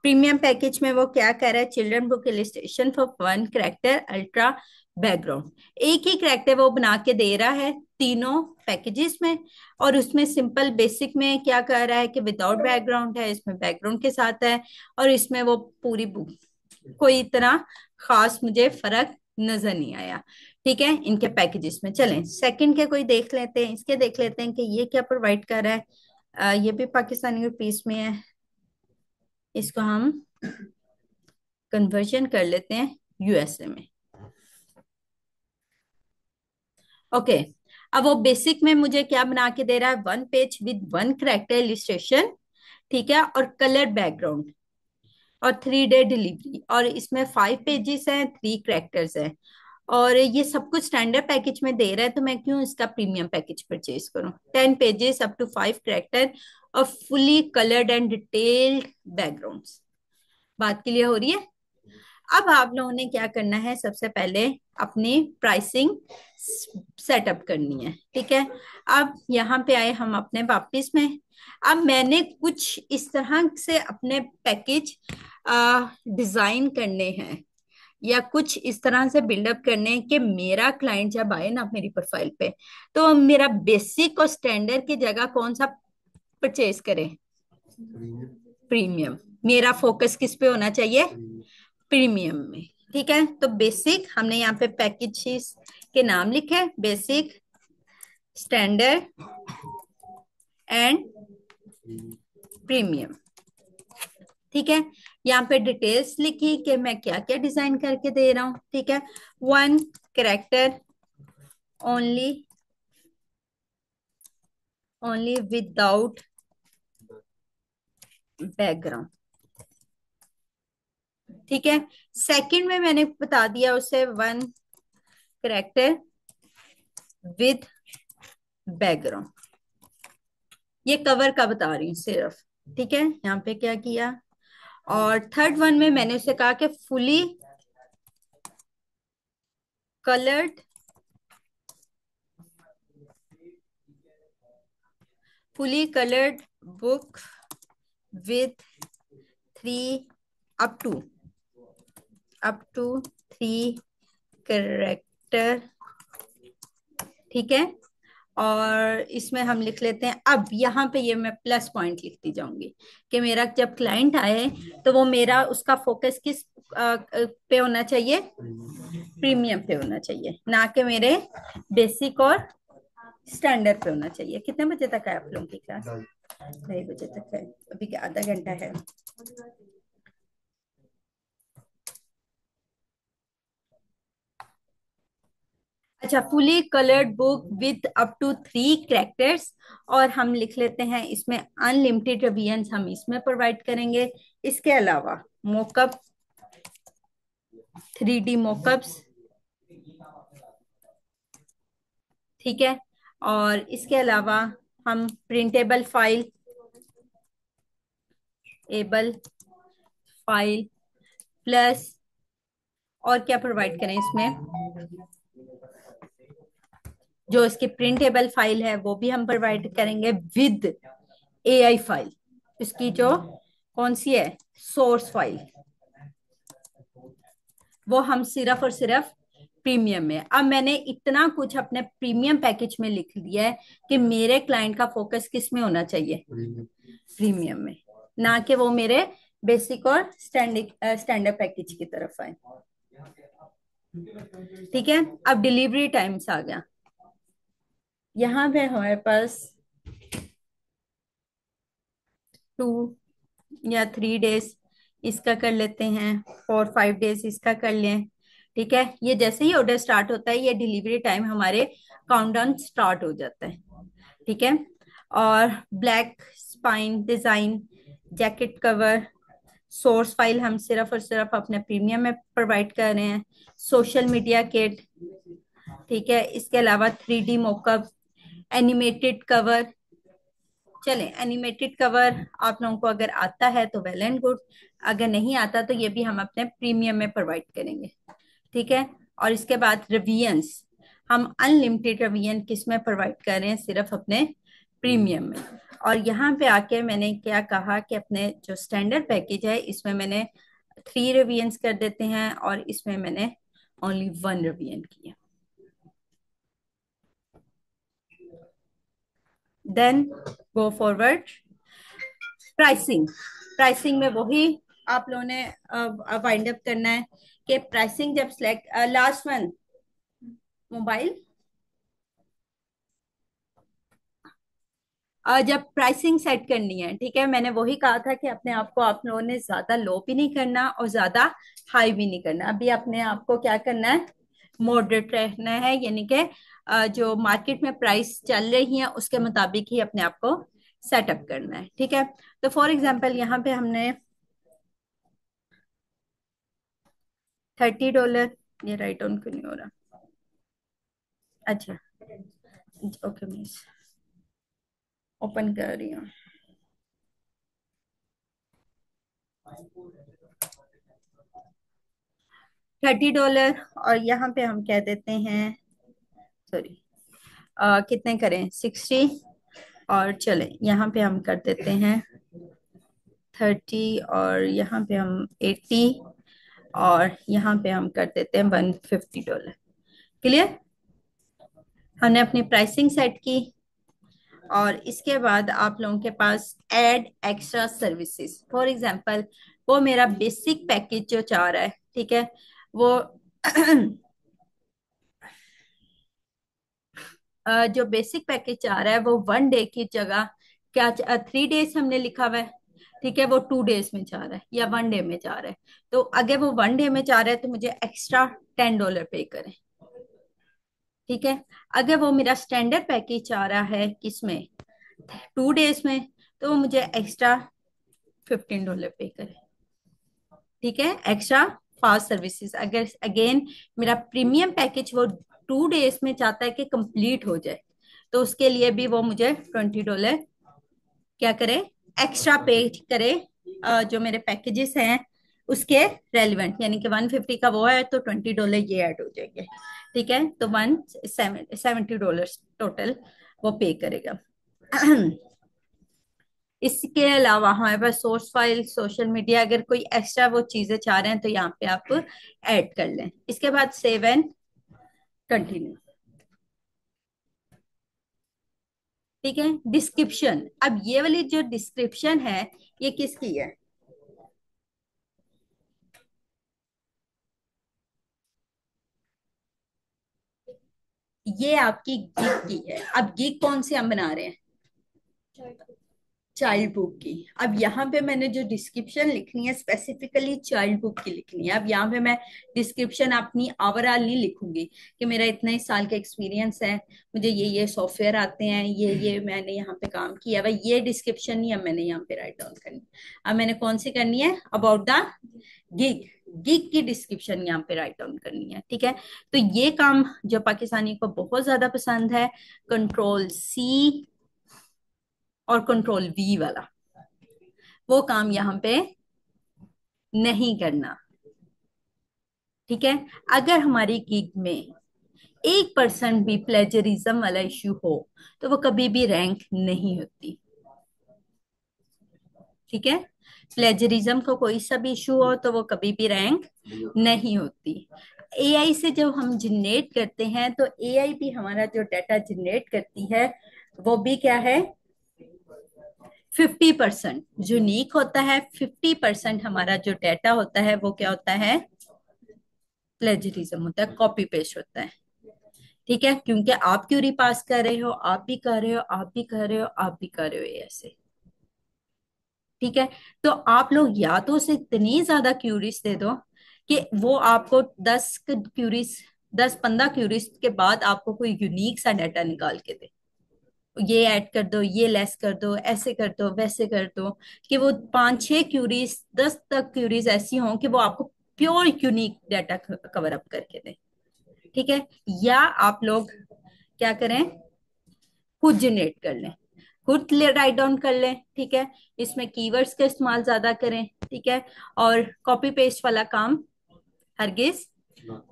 Speaker 1: Premium package में वो क्या कर रहा है? Children book illustration for 1 character ultra background, एक ही कैरेक्टर वो बना के दे रहा है तीनों पैकेजेस में। और उसमें सिंपल बेसिक में क्या कर रहा है कि विदाउट बैकग्राउंड है, इसमें बैकग्राउंड के साथ है, और इसमें वो पूरी बुक, कोई इतना खास मुझे फर्क नजर नहीं आया। ठीक है, इनके पैकेजेस में। चलें सेकंड के कोई देख लेते हैं, इसके देख लेते हैं कि ये क्या प्रोवाइड कर रहा है। ये भी पाकिस्तानी रुपीस में है, इसको हम कन्वर्जन कर लेते हैं यूएसए में। ओके, अब वो बेसिक में मुझे क्या बना के दे रहा है? 1 पेज विद 1 कैरेक्टर इलिस्ट्रेशन, ठीक है, और कलर बैकग्राउंड, और 3 डे डिलीवरी, और इसमें 5 पेजेस हैं, 3 कैरेक्टर्स हैं, और ये सब कुछ स्टैंडर्ड पैकेज में दे रहा है, तो मैं क्यों इसका प्रीमियम पैकेज परचेज करूं? 10 पेजेस अप टू 5 कैरेक्टर और fully coloured and detailed backgrounds. बात क्लियर हो रही है? अब आप लोगों ने क्या करना है, सबसे पहले अपनी प्राइसिंग सेटअप करनी है, ठीक है। अब यहाँ पे आए हम अपने वापिस में। अब मैंने कुछ इस तरह से अपने पैकेज डिजाइन करने हैं, या कुछ इस तरह से बिल्डअप करने हैं कि मेरा क्लाइंट जब आए ना मेरी प्रोफाइल पे, तो मेरा बेसिक और स्टैंडर्ड की जगह कौन सा परचेज करे?
Speaker 2: प्रीमियम।
Speaker 1: प्रीमियम। मेरा फोकस किस पे होना चाहिए? प्रीमियम में। ठीक है, तो बेसिक हमने यहाँ पे पैकेजेस के नाम लिखे, बेसिक, स्टैंडर्ड एंड प्रीमियम। ठीक है, यहाँ पे डिटेल्स लिखी कि मैं क्या क्या डिजाइन करके दे रहा हूँ। ठीक है, one character only, only without background. ठीक है, सेकंड में मैंने बता दिया उसे वन कैरेक्टर विद बैकग्राउंड। ये कवर का बता रही हूँ सिर्फ। ठीक है, यहाँ पे क्या किया। और थर्ड वन में मैंने उसे कहा कि coloured fully coloured book with three up to up to three character. ठीक है, और इसमें हम लिख लेते हैं, अब यहाँ पे ये मैं प्लस पॉइंट लिखती जाऊंगी कि मेरा जब क्लाइंट आए तो वो मेरा उसका फोकस किस पे होना चाहिए? प्रीमियम पे होना चाहिए, ना कि मेरे बेसिक और स्टैंडर्ड पे होना चाहिए। कितने बजे तक है आप लोगों की क्लास? 2:30 बजे तक है, अभी आधा घंटा है। अच्छा, fully coloured book with up to three characters, और हम लिख लेते हैं इसमें अनलिमिटेड रिवीजन हम इसमें प्रोवाइड करेंगे। इसके अलावा मोकअप, 3D मोकअप्स। ठीक है, और इसके अलावा हम printable file, able file plus, और क्या प्रोवाइड करें इसमें? जो इसकी प्रिंटेबल फाइल है वो भी हम प्रोवाइड करेंगे विद एआई फाइल। इसकी जो कौन सी है, सोर्स फाइल, वो हम सिर्फ और सिर्फ प्रीमियम में। अब मैंने इतना कुछ अपने प्रीमियम पैकेज में लिख दिया है कि मेरे क्लाइंट का फोकस किस में होना चाहिए? प्रीमियम में, ना कि वो मेरे बेसिक और स्टैंडर्ड पैकेज की तरफ आए। ठीक है, अब डिलीवरी टाइम्स आ गया। यहाँ पे हमारे पास 2 या 3 डेज इसका कर लेते हैं, 4-5 डेज इसका कर लें। ठीक है, ये जैसे ही ऑर्डर स्टार्ट होता है ये डिलीवरी टाइम हमारे काउंटडाउन स्टार्ट हो जाता है। ठीक है, और black spine design, jacket cover, source file हम सिर्फ और सिर्फ अपने प्रीमियम में प्रोवाइड कर रहे हैं। सोशल मीडिया किट, ठीक है, इसके अलावा 3D मोकअप, एनिमेटेड कवर। चले, एनिमेटेड कवर आप लोगों को अगर आता है तो वेल एंड गुड, अगर नहीं आता तो ये भी हम अपने प्रीमियम में प्रोवाइड करेंगे। ठीक है, और इसके बाद रिवीजन्स, हम अनलिमिटेड रिवीजन किस में प्रोवाइड कर रहे हैं? सिर्फ अपने प्रीमियम में। और यहाँ पे आके मैंने क्या कहा कि अपने जो स्टैंडर्ड पैकेज है इसमें मैंने 3 रिवीजन्स कर देते हैं, और इसमें मैंने ओनली 1 रिवीजन किया। Then go forward. Pricing, pricing में वही आप लोगों ने वाइंड अप करना है कि प्राइसिंग जब सिलेक्ट, लास्ट वन मोबाइल, जब प्राइसिंग सेट करनी है, ठीक है, मैंने वही कहा था कि अपने आप को आप लोगों ने ज्यादा लो भी नहीं करना और ज्यादा हाई भी नहीं करना। अभी अपने आप को क्या करना है? मॉडरेट रहना है, यानी कि जो मार्केट में प्राइस चल रही है उसके मुताबिक ही अपने आप को सेटअप करना है। ठीक है, तो फॉर एग्जाम्पल यहाँ पे हमने $30, ये राइट डाउन क्यों नहीं हो रहा? अच्छा, ओके मिस, ओपन कर रही हूँ। $30, और यहाँ पे हम कह देते हैं, सॉरी, कितने करें, 60, और चले यहाँ पे हम कर देते हैं 30, और यहाँ पे हम 80, और यहाँ पे हम कर देते हैं $150। क्लियर? हमने अपनी प्राइसिंग सेट की, और इसके बाद आप लोगों के पास add extra services, for example वो मेरा बेसिक पैकेज जो चाह रहा है, ठीक है, वो जो बेसिक पैकेज चाह रहा है वो 1 डे की जगह, क्या 3 डेज हमने लिखा हुआ है, ठीक है, वो 2 डेज में चाह रहा है या 1 डे में चाह रहा है। तो अगर वो 1 डे में चाह रहा है तो मुझे एक्स्ट्रा $10 पे करें, ठीक है। अगर वो मेरा स्टैंडर्ड पैकेज चाह रहा है किसमें, 2 डेज में, तो वो मुझे एक्स्ट्रा $15 पे करें, ठीक है, एक्स्ट्रा फास्ट सर्विसेज। अगर अगेन मेरा प्रीमियम पैकेज वो 2 डेज में चाहता है कि कंप्लीट हो जाए, तो उसके लिए भी वो मुझे $20 क्या करे, एक्स्ट्रा पे करे। जो मेरे पैकेजेस हैं उसके रेलिवेंट, यानी कि 150 का वो है तो $20 ये ऐड हो जाएंगे, ठीक है, तो $170 टोटल वो पे करेगा। इसके अलावा हमारे पास सोर्स फाइल, सोशल मीडिया, अगर कोई एक्स्ट्रा वो चीजें चाह रहे हैं तो यहाँ पे आप ऐड कर लें। इसके बाद सेव एंड कंटिन्यू, ठीक है। डिस्क्रिप्शन, अब ये वाली जो डिस्क्रिप्शन है ये किसकी है, ये आपकी गिग की है। अब गिग कौन सी हम बना रहे हैं, चाइल्ड बुक की। अब यहाँ पे मैंने जो डिस्क्रिप्शन लिखनी है स्पेसिफिकली चाइल्ड बुक की लिखनी है। अब यहाँ पे मैं डिस्क्रिप्शन अपनी ओवरऑल नहीं लिखूंगी कि मेरा इतने साल का एक्सपीरियंस है, मुझे ये सॉफ्टवेयर आते हैं, ये मैंने यहाँ पे काम किया है, ये डिस्क्रिप्शन नहीं अब मैंने यहाँ पे राइट डाउन करनी। अब मैंने कौन सी करनी है, अबाउट द गिग, गिग की डिस्क्रिप्शन यहाँ पे राइट डाउन करनी है, ठीक है। तो ये काम जो पाकिस्तानी को बहुत ज्यादा पसंद है, कंट्रोल C और कंट्रोल V वाला, वो काम यहाँ पे नहीं करना, ठीक है। अगर हमारी गिग में 1% भी प्लेजरिज्म वाला इश्यू हो तो वो कभी भी रैंक नहीं होती, ठीक है। प्लेजरिज्म को कोई सा भी इशू हो तो वो कभी भी रैंक नहीं होती। एआई से जब हम जनरेट करते हैं तो एआई भी हमारा जो डाटा जनरेट करती है वो भी क्या है, 50% यूनिक होता है। 50% हमारा जो डाटा होता है वो क्या होता है, प्लेजरिज्म होता है, कॉपी पेस्ट होता है, ठीक है। क्योंकि आप क्यूरी पास कर रहे हो, आप भी कर रहे हो, आप भी कर रहे हो, आप भी कर रहे हो, ये ऐसे, ठीक है। तो आप लोग या तो उसे इतनी ज्यादा क्यूरीज दे दो कि वो आपको 10 क्यूरीज, 10-15 क्यूरीज के बाद आपको कोई यूनिक सा डाटा निकाल के दे, ये ऐड कर दो, ये लेस कर दो, ऐसे कर दो, वैसे कर दो, कि वो 5-6 क्यूरीज, 10 तक क्यूरीज ऐसी हों कि वो आपको pure unique data cover up करके दे, ठीक है। या आप लोग क्या करें, खुद जनरेट कर लें, खुद राइट डाउन कर लें, ठीक है। इसमें कीवर्ड्स का इस्तेमाल ज्यादा करें, ठीक है, और कॉपी पेस्ट वाला काम हरगिज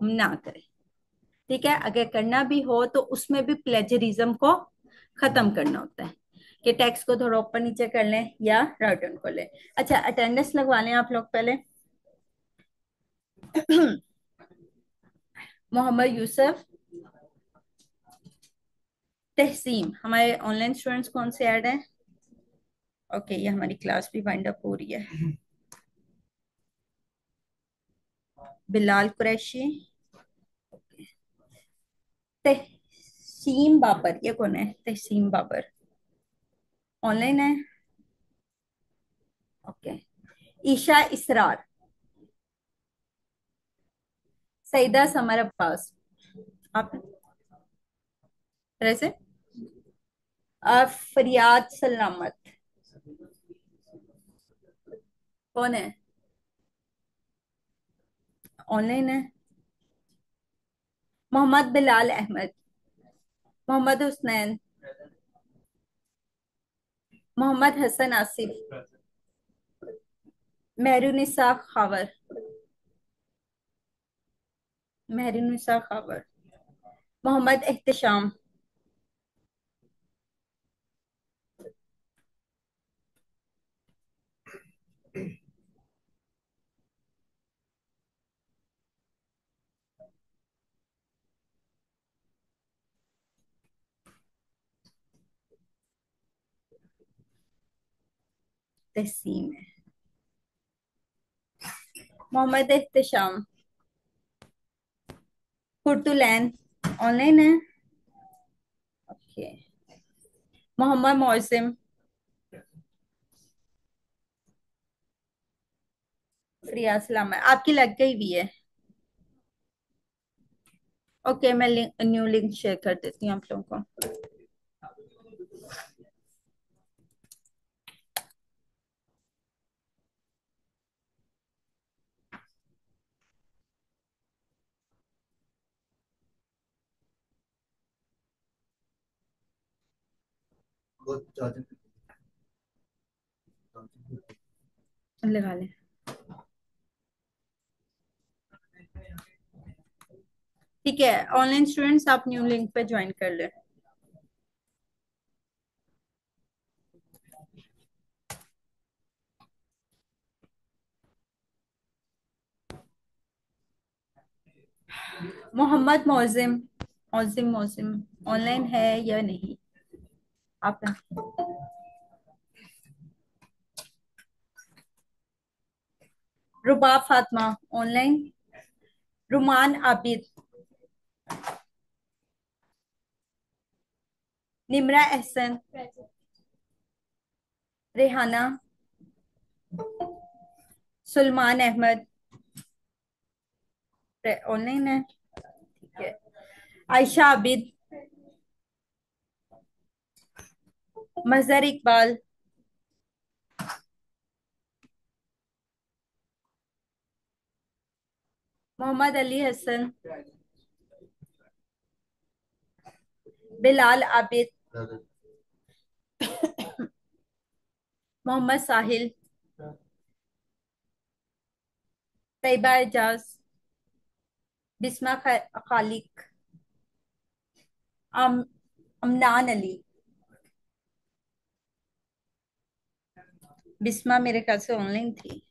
Speaker 1: ना करें, ठीक है। अगर करना भी हो तो उसमें भी प्लेजरिज्म को खत्म करना होता है कि टेक्स्ट को थोड़ा ऊपर नीचे कर लें या राइट डाउन कर लें। अच्छा, अटेंडेंस लगवा लें आप लोग पहले। मोहम्मद यूसुफ, तहसीम, हमारे ऑनलाइन स्टूडेंट्स कौन से ऐड हैं, ओके, ये हमारी क्लास भी वाइंड अप हो रही है। बिलाल कुरैशी, तहसीम बाबर, ये कौन है, तहसीम बाबर ऑनलाइन है, ओके। ईशा इसरार, सईदा समर अब्बास, आप तरह से, फरियाद सलामत, कौन है, ऑनलाइन है। मोहम्मद बिलाल अहमद, मोहम्मद हुसनैन, मोहम्मद हसन आसिफ, मेहरुनिसा खावर, महरीनुसा खावर। मोहम्मद एहतशाम। तहसीम है। मोहम्मद एहतशाम। कुर्तुलैन। ऑनलाइन है। ओके। मोहम्मद मौसिम। रियाज सलाम है, आपकी लग गई भी है। ओके, मैं न्यू लिंक शेयर कर देती हूँ आप लोगों को।
Speaker 2: बहुत चार्जिंग।
Speaker 1: लगा लें। ठीक है, ऑनलाइन स्टूडेंट्स आप न्यू लिंक पे ज्वाइन कर ले। मोहम्मद मौजिम। मौजिम मौजिम ऑनलाइन है या नहीं? आप। रुबाब फातिमा। ऑनलाइन। रुमान आबिद। निमरा एहसन। रेहाना। सुलमान अहमद। ऑनलाइन है। ठीक है। आयशा आबिद। मजहर इकबाल। मोहम्मद अली हसन। बिलाल आबिद। मोहम्मद साहिल। तैयबा एजाज। बिस्मा खालिक। अम, अमनान अली। बिस्मा मेरे ख्याल से ऑनलाइन थी।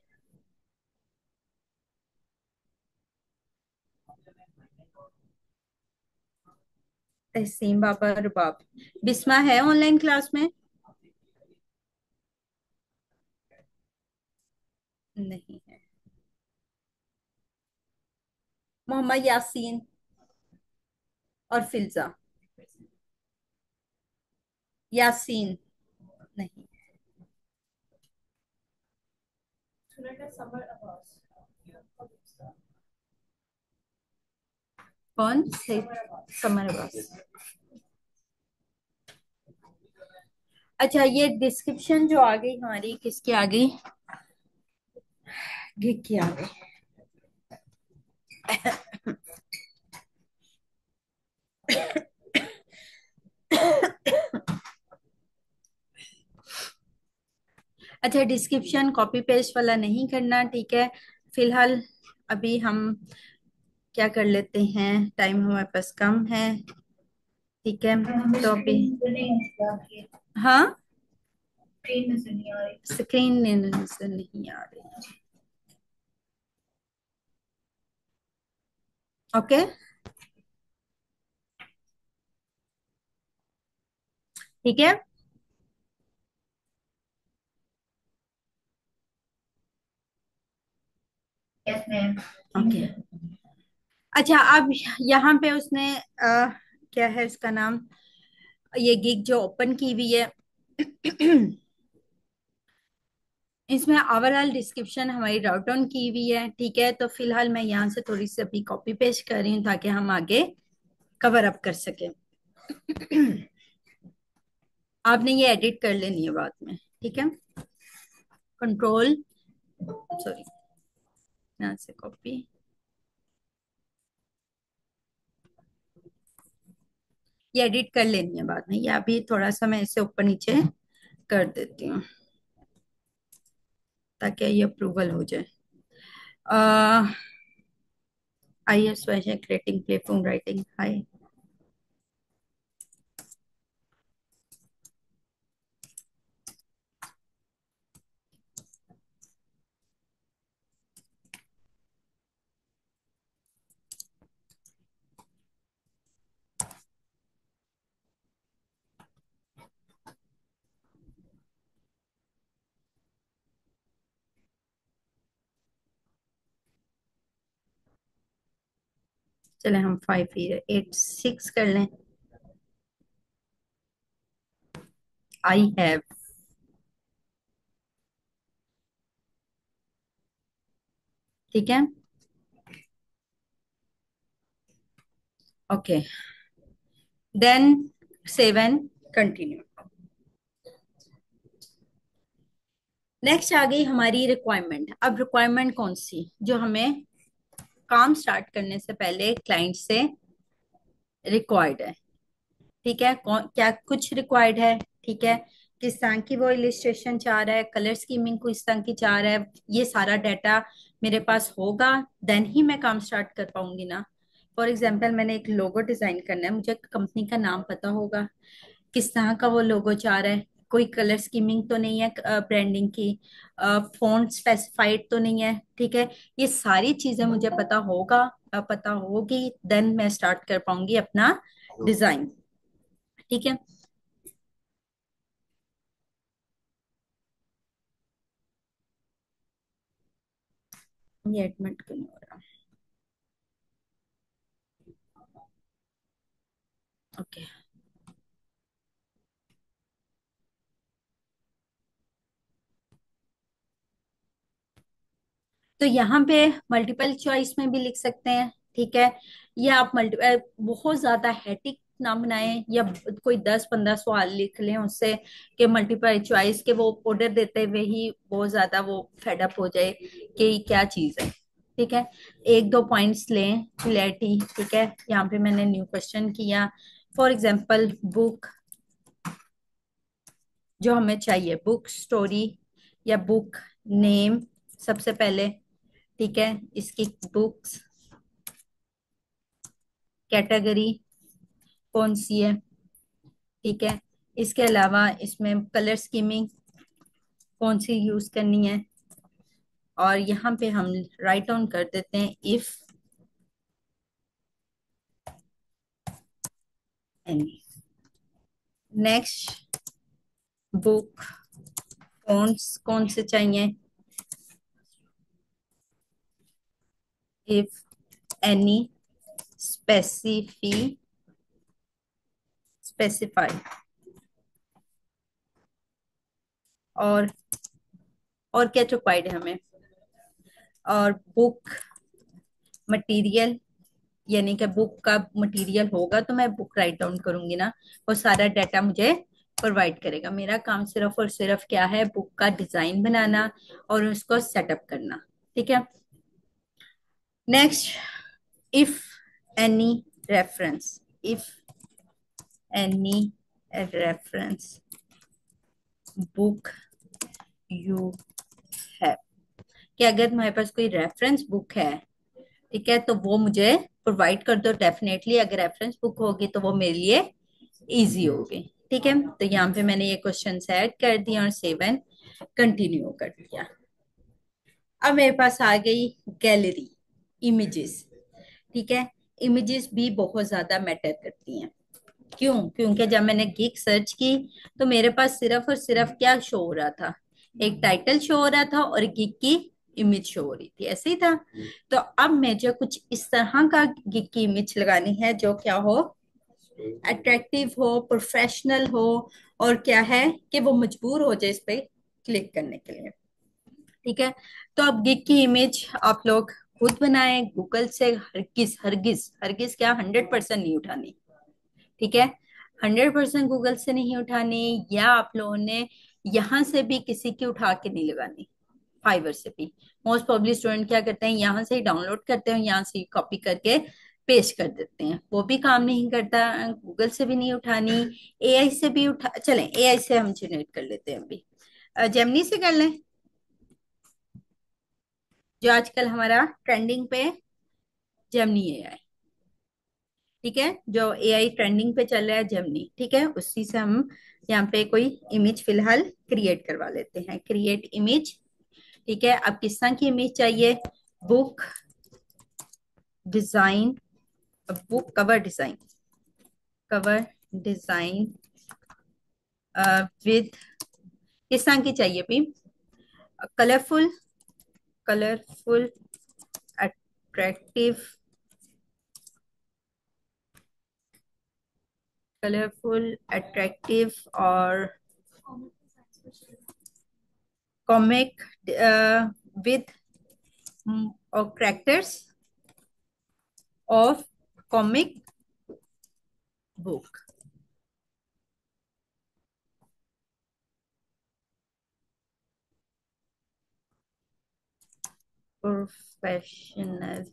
Speaker 1: तहसीन बाबा रुबाब। बिस्मा है ऑनलाइन क्लास में? नहीं है। मोहम्मद यासीन और फिल्जा। यासीन नहीं। कौन से? समर अब्बास। अच्छा, ये डिस्क्रिप्शन जो आ गई हमारी, किसकी आ गई? गिग की आ गई। अच्छा, डिस्क्रिप्शन कॉपी पेस्ट वाला नहीं करना, ठीक है। फिलहाल अभी हम क्या कर लेते हैं, टाइम हमारे पास कम है। ठीक है, तो अभी। हाँ। स्क्रीन नजर नहीं आ रही। ओके। ठीक है। Yes ma'am. ओके। अच्छा, अब यहाँ पे उसने क्या है उसका नाम, ये गिग जो ओपन की हुई है, इसमें ओवरऑल डिस्क्रिप्शन हमारी राउट डाउन की हुई है, ठीक है। तो फिलहाल मैं यहाँ से थोड़ी सी अभी कॉपी पेस्ट कर रही हूँ ताकि हम आगे कवर अप कर सकें। आपने ये एडिट कर लेनी है बाद में, ठीक है। कंट्रोल, सॉरी, यहाँ से कॉपी। ये एडिट कर लेनी है बाद में, या अभी थोड़ा सा मैं इसे ऊपर नीचे कर देती हूँ ताकि ये अप्रूवल हो जाए। IS version creating platform writing. Hi. चले हम 5 8 6 कर लें। I have. ठीक है। ओके। Then 7 continue. नेक्स्ट आ गई हमारी रिक्वायरमेंट। अब रिक्वायरमेंट कौन सी जो हमें काम स्टार्ट करने से पहले क्लाइंट से रिक्वायर्ड है। ठीक है, कौन क्या कुछ रिक्वायर्ड है। ठीक है, किस तरह की वो इलिस्ट्रेशन चाह रहा है, कलर स्कीमिंग को इस तरह की चाह रहा है, ये सारा डाटा मेरे पास होगा, देन ही मैं काम स्टार्ट कर पाऊंगी ना। फॉर एग्जाम्पल मैंने एक लोगो डिजाइन करना है, मुझे कंपनी का नाम पता होगा, किस तरह का वो लोगो चाह रहा है, कोई कलर स्कीमिंग तो नहीं है ब्रांडिंग की, फॉन्ट स्पेसिफाइड तो नहीं है। ठीक है, ये सारी चीजें मुझे पता होगा, पता होगी, देन मैं स्टार्ट कर पाऊंगी अपना डिजाइन। ठीक है। ये एडमिट क्यों नहीं हो रहा। ओके। तो यहाँ पे मल्टीपल चॉइस में भी लिख सकते हैं। ठीक है, या आप बहुत ज्यादा हेटिक ना बनाएं, या कोई 10 15 सवाल लिख लें उससे, कि मल्टीपल चॉइस के वो ऑर्डर देते हुए ही बहुत ज्यादा वो फेडअप हो जाए कि क्या चीज है। ठीक है, एक दो पॉइंट्स लें, क्लैरिटी। ठीक है, यहाँ पे मैंने न्यू क्वेश्चन किया। फॉर एग्जाम्पल बुक, जो हमें चाहिए बुक स्टोरी या बुक नेम सबसे पहले। ठीक है, इसकी बुक्स कैटेगरी कौन सी है। ठीक है, इसके अलावा इसमें कलर स्कीमिंग कौन सी यूज करनी है। और यहाँ पे हम राइट डाउन कर देते हैं if any. Next, book fonts कौन से चाहिए, इफ एनी, स्पेसिफी स्पेसिफाई। और और क्या रिक्वायर्ड है हमें। और बुक मटेरियल, यानी कि बुक का मटेरियल होगा तो मैं बुक राइट डाउन करूंगी ना, वो सारा डाटा मुझे प्रोवाइड करेगा। मेरा काम सिर्फ और सिर्फ क्या है, बुक का डिजाइन बनाना और उसको सेटअप करना। ठीक है। Next, if any reference, if any reference book you है, कि अगर तुम्हारे पास कोई रेफरेंस बुक है, ठीक है, तो वो मुझे प्रोवाइड कर दो डेफिनेटली। अगर रेफरेंस बुक होगी तो वो मेरे लिए इजी होगी। ठीक है, तो यहाँ पे मैंने ये क्वेश्चन ऐड कर दिया और 7 कंटिन्यू कर दिया। अब मेरे पास आ गई गैलरी, इमेजेस। ठीक है, इमेजेस भी बहुत ज्यादा मैटर करती हैं। क्यों? क्योंकि जब मैंने गिग सर्च की तो मेरे पास सिर्फ और सिर्फ क्या शो हो रहा था, एक टाइटल शो हो रहा था और गिग की इमेज शो हो रही थी, ऐसे ही था। तो अब मुझे कुछ इस तरह का गिग की इमेज लगानी है जो क्या हो, अट्रैक्टिव हो, प्रोफेशनल हो, और क्या है कि वो मजबूर हो जाए इस पे क्लिक करने के लिए। ठीक है, तो अब गिग की इमेज आप लोग खुद बनाएं गूगल से। हरगिज हरगिज हरगिज क्या, 100% नहीं उठानी। ठीक है, 100% गूगल से नहीं उठानी, या आप लोगों ने यहाँ से भी किसी की उठा के नहीं लगानी, फाइवर से भी। मोस्ट प्रोबेबली स्टूडेंट क्या करते हैं, यहाँ से ही डाउनलोड करते हैं, यहाँ से ही कॉपी करके पेस्ट कर देते हैं, वो भी काम नहीं करता। गूगल से भी नहीं उठानी, एआई से भी उठा, चलें एआई से हम जनरेट कर लेते हैं अभी, जेमिनी से कर लें, जो आजकल हमारा ट्रेंडिंग पे है। Gemini AI. ठीक है, जो एआई ट्रेंडिंग पे चल रहा है जेमिनी, ठीक है, उसी से हम यहाँ पे कोई इमेज फिलहाल क्रिएट करवा लेते हैं। Create image. ठीक है, अब किस तरह की इमेज चाहिए? Book design, book cover design, cover design with, किस तरह की चाहिए भी? Colourful, colourful attractive, colourful attractive और कॉमिक विद और characters of comic book. Professional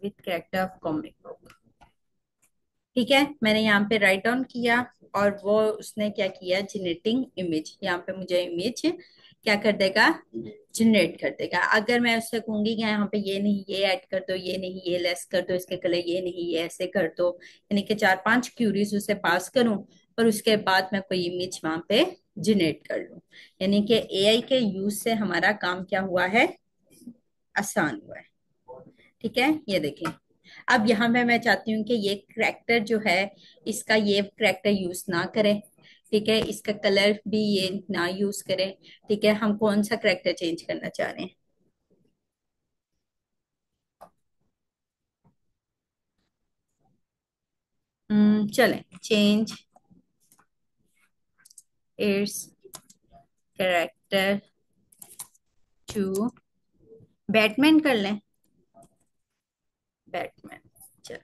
Speaker 1: with character of comic book. ठीक है, मैंने यहाँ पे राइट डाउन किया और वो उसने क्या किया? Generating image. यहाँ पे मुझे इमेज क्या कर देगा? जनरेट कर देगा। अगर मैं उससे कहूंगी कि यहाँ पे ये नहीं ये ऐड कर दो, ये नहीं ये लेस कर दो, इसके कलर ये नहीं ये ऐसे कर दो, यानी कि चार पांच क्यूरीज उसे पास करूं और उसके बाद मैं कोई इमेज वहां पे जनरेट कर लूं, यानी कि एआई के यूज से हमारा काम क्या हुआ है? आसान हुआ है। ठीक है, ये देखें। अब यहाँ पे मैं चाहती हूँ कि ये करेक्टर जो है, इसका ये करेक्टर यूज ना करें। ठीक है, इसका कलर भी ये ना यूज करें। ठीक है, हम कौन सा करेक्टर चेंज करना चाह रहे हैं? चलें, change its character to Batman कर लें। बैटमैन। चल,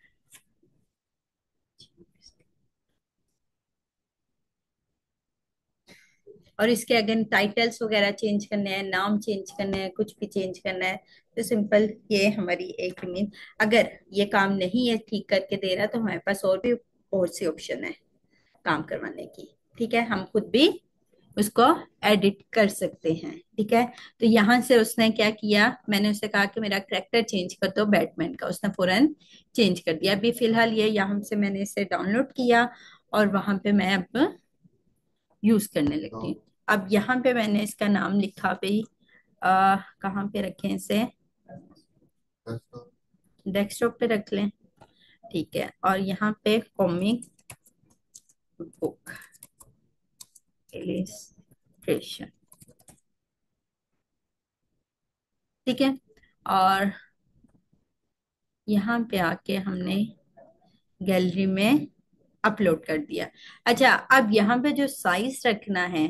Speaker 1: और इसके अगेन टाइटल्स वगैरह चेंज करने हैं, नाम चेंज करने हैं, कुछ भी चेंज करना है तो सिंपल ये हमारी एक इमेज। अगर ये काम नहीं है ठीक करके दे रहा तो हमारे पास और भी बहुत सी ऑप्शन है काम करवाने की। ठीक है, हम खुद भी उसको एडिट कर सकते हैं। ठीक है, तो यहाँ से उसने क्या किया? मैंने उसे कहा कि मेरा करेक्टर चेंज कर दो बैटमैन का, उसने फौरन चेंज कर दिया। अभी फिलहाल ये यहाँ से मैंने इसे डाउनलोड किया और वहां पे मैं अब यूज करने लगती हूँ। अब यहाँ पे मैंने इसका नाम लिखा भाई, कहाँ पे रखें इसे? डेस्कटॉप पे रख लें। ठीक है, और यहाँ पे कॉमिक बुक इलिस्ट्रेशन। ठीक है, और यहाँ पे आके हमने गैलरी में अपलोड कर दिया। अच्छा, अब यहाँ पे जो साइज रखना है,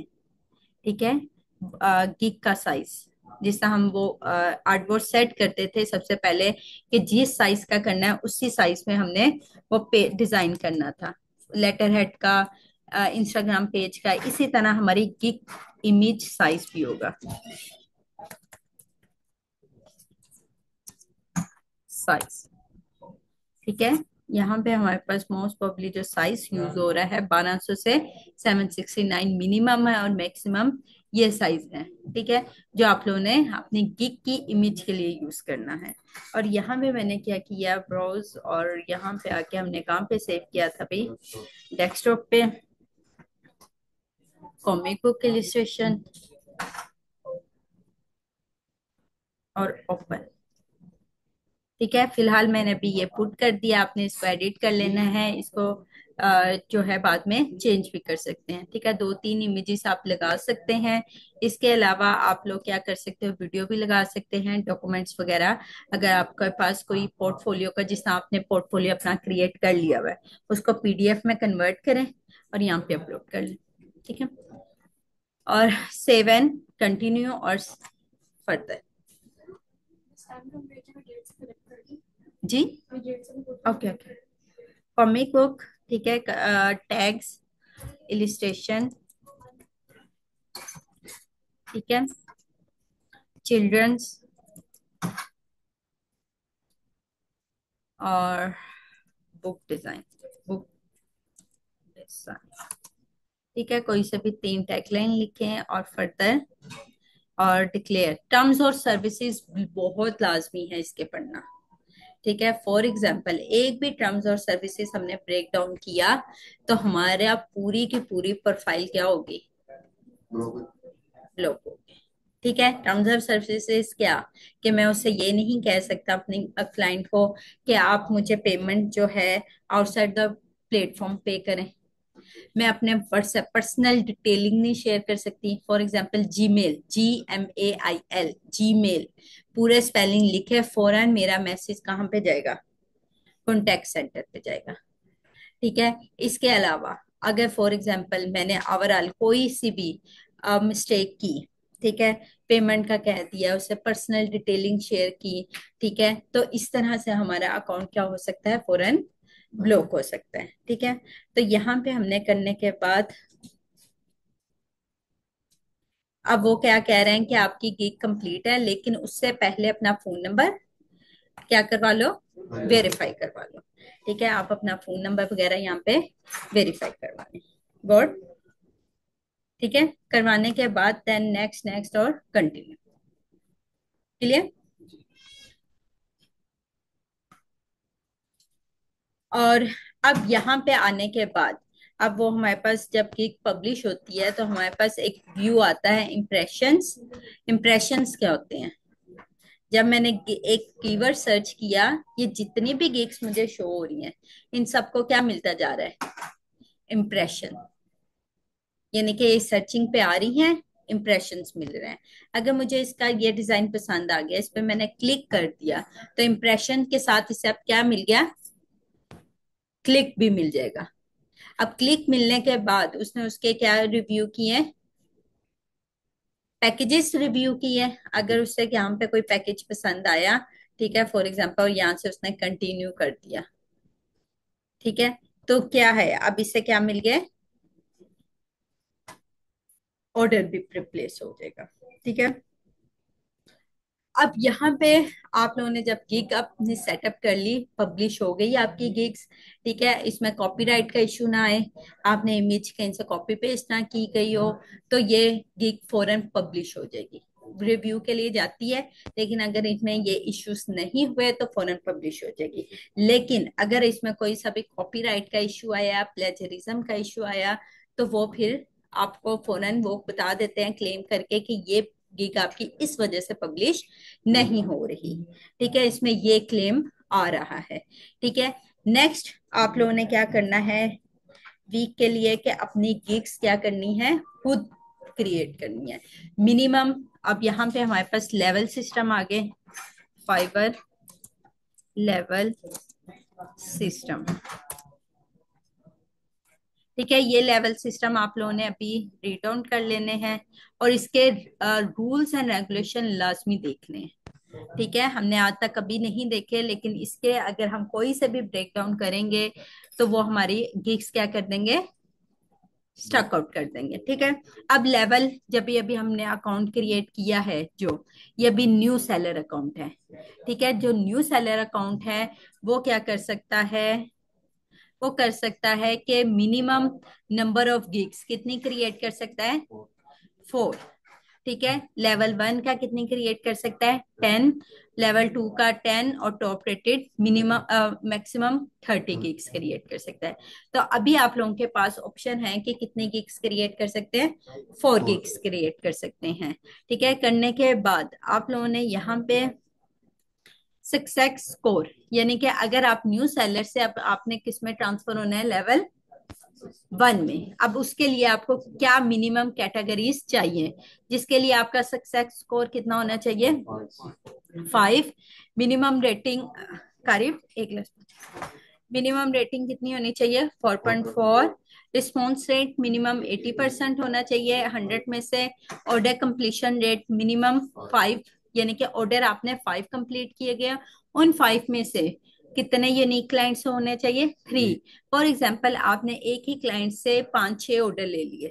Speaker 1: ठीक है, गिग का साइज, जिससे हम वो आर्टबोर्ड सेट करते थे सबसे पहले कि जिस साइज का करना है उसी साइज में हमने वो पे डिजाइन करना था। लेटर हेड का, इंस्टाग्राम पेज का, इसी तरह हमारी गिग इमेज साइज भी होगा। साइज। ठीक है, यहाँ पे हमारे पास मोस्ट प्रोबेबली जो साइज यूज हो रहा है 1200 से 769 मिनिमम है और मैक्सिमम ये साइज है। ठीक है, जो आप लोगों ने अपनी गिग की इमेज के लिए यूज करना है। और यहाँ पे मैंने क्या किया? ब्राउज, और यहाँ पे आके हमने कहाँ पे सेव किया था भाई? डेस्कटॉप पे, कॉमिक बुक इलिस्ट्रेशन, और ओपन। ठीक है, फिलहाल मैंने अभी ये पुट कर दिया, आपने इसको एडिट कर लेना है। इसको जो है बाद में चेंज भी कर सकते हैं। ठीक है, दो तीन इमेजेस आप लगा सकते हैं। इसके अलावा आप लोग क्या कर सकते हो? वीडियो भी लगा सकते हैं, डॉक्यूमेंट्स वगैरह। अगर आपके पास कोई पोर्टफोलियो का, जिसमें आपने पोर्टफोलियो अपना क्रिएट कर लिया हुआ है, उसको पीडीएफ में कन्वर्ट करें और यहाँ पे अपलोड कर लें। ठीक है, और सेव एंड कंटिन्यू और फर्दर। जी, ओके ओके। कॉमिक बुक, ठीक है, टैग्स, इलिस्ट्रेशन, ठीक है, चिल्ड्रंस, और बुक डिजाइन, बुक डिजाइन। ठीक है, कोई से भी तीन टैगलाइन लिखें और फर्दर और डिक्लेयर। टर्म्स और सर्विसेज बहुत लाजमी है इसके पढ़ना। ठीक है, फॉर एग्जाम्पल एक भी टर्म्स और सर्विसेज हमने ब्रेक डाउन किया तो हमारे पूरी की पूरी प्रोफाइल क्या होगी, ब्लॉक होगी। ठीक है, टर्म्स ऑफ सर्विसेज क्या, कि मैं उससे ये नहीं कह सकता अपने क्लाइंट को कि आप मुझे पेमेंट जो है आउटसाइड द प्लेटफॉर्म पे करें। मैं अपने व्हाट्सएप पर्सनल डिटेलिंग नहीं शेयर कर सकती। For example Gmail, GMAIL, Gmail पूरे स्पेलिंग लिखे फौरन मेरा मैसेज कहाँ पे जाएगा, कॉन्टेक्ट सेंटर पे जाएगा। ठीक है, इसके अलावा अगर फॉर एग्जांपल मैंने ओवरऑल कोई सी भी मिस्टेक की, ठीक है, पेमेंट का कह दिया, उसे पर्सनल डिटेलिंग शेयर की, ठीक है, तो इस तरह से हमारा अकाउंट क्या हो सकता है, फौरन ब्लॉक हो सकता है। ठीक है, तो यहाँ पे हमने करने के बाद अब वो क्या कह रहे हैं कि आपकी गिग कंप्लीट है, लेकिन उससे पहले अपना फोन नंबर क्या करवा लो, वेरीफाई करवा लो। ठीक है, आप अपना फोन नंबर वगैरह यहाँ पे वेरीफाई करवा लें। गुड। ठीक है, करवाने के बाद देन नेक्स्ट नेक्स्ट और कंटिन्यू। क्लियर। और अब यहाँ पे आने के बाद अब वो हमारे पास जब गिग पब्लिश होती है तो हमारे पास एक व्यू आता है इम्प्रेशंस। इम्प्रेशंस क्या होते हैं, जब मैंने एक कीवर्ड सर्च किया, ये जितनी भी गिग्स मुझे शो हो रही हैं इन सबको क्या मिलता जा रहा है, इम्प्रेशन। यानी कि ये सर्चिंग पे आ रही हैं, इम्प्रेशंस मिल रहे हैं। अगर मुझे इसका ये डिजाइन पसंद आ गया, इस पे मैंने क्लिक कर दिया, तो इम्प्रेशन के साथ इसे अब क्या मिल गया, क्लिक भी मिल जाएगा। अब क्लिक मिलने के बाद उसने उसके क्या रिव्यू किए, पैकेजेस रिव्यू किए। अगर उससे यहाँ पे कोई पैकेज पसंद आया, ठीक है, फॉर एग्जाम्पल यहाँ से उसने कंटिन्यू कर दिया, ठीक है, तो क्या है, अब इससे क्या मिल गया, ऑर्डर भी रिप्लेस हो जाएगा। ठीक है, अब यहाँ पे आप लोगों ने जब गिग अपनी सेटअप कर ली, पब्लिश हो गई आपकी गिग्स, ठीक है, इसमें कॉपीराइट का इशू ना आए, आपने इमेज कहीं से कॉपी पेस्ट ना की गई हो, तो ये गिग फौरन पब्लिश हो जाएगी। रिव्यू के लिए जाती है, लेकिन अगर इसमें ये इश्यूज नहीं हुए तो फौरन पब्लिश हो जाएगी। लेकिन अगर इसमें कोई सा भी कॉपीराइट का इशू आया, प्लेजरिज्म का इशू आया, तो वो फिर आपको फौरन वो बता देते हैं क्लेम करके कि ये गिग आपकी इस वजह से पब्लिश नहीं हो रही। ठीक है, इसमें ये क्लेम आ रहा है। ठीक है, नेक्स्ट आप लोगों ने क्या करना है वीक के लिए, कि अपनी गिग्स क्या करनी है, खुद क्रिएट करनी है मिनिमम। अब यहाँ पे हमारे पास लेवल सिस्टम आ गए, फाइबर लेवल सिस्टम। ठीक है, ये लेवल सिस्टम आप लोगों ने अभी रीड डाउन कर लेने हैं, और इसके रूल्स एंड रेगुलेशन लाजमी देखने हैं। ठीक है, हमने आज तक कभी नहीं देखे, लेकिन इसके अगर हम कोई से भी ब्रेक डाउन करेंगे तो वो हमारी गिग्स क्या कर देंगे, स्टक आउट कर देंगे। ठीक है, अब लेवल, जब भी अभी हमने अकाउंट क्रिएट किया है, जो ये अभी न्यू सेलर अकाउंट है, ठीक है, जो न्यू सेलर अकाउंट है वो क्या कर सकता है, वो कर सकता है कि मिनिमम नंबर ऑफ गिग्स कितनी क्रिएट कर सकता है, 4। ठीक है, लेवल 1 का कितनी क्रिएट कर सकता है, 10। लेवल 2 का 10, और top rated minimum maximum 30 gigs create कर सकता है। तो अभी आप लोगों के पास ऑप्शन है कि कितने गिग्स क्रिएट कर सकते हैं, 4 गिग्स क्रिएट कर सकते हैं। ठीक है, करने के बाद आप लोगों ने यहाँ पे सक्सेस स्कोर, यानी कि अगर आप न्यू सेलर से अब आपने किस में ट्रांसफर होना है, लेवल 1 में, अब उसके लिए आपको क्या मिनिमम कैटेगरीज चाहिए, जिसके लिए आपका सक्सेस स्कोर कितना होना चाहिए, 5। मिनिमम रेटिंग करीब एक लाख, मिनिमम रेटिंग कितनी होनी चाहिए, 4.4। रिस्पॉन्स रेट मिनिमम 80% होना चाहिए 100 में से। ऑर्डर कंप्लीशन रेट मिनिमम 5, यानी कि ऑर्डर आपने 5 कंप्लीट किए गए, उन 5 में से कितने यूनिक क्लाइंट्स होने चाहिए, 3। फॉर एग्जाम्पल आपने एक ही क्लाइंट से 5-6 ऑर्डर ले लिए,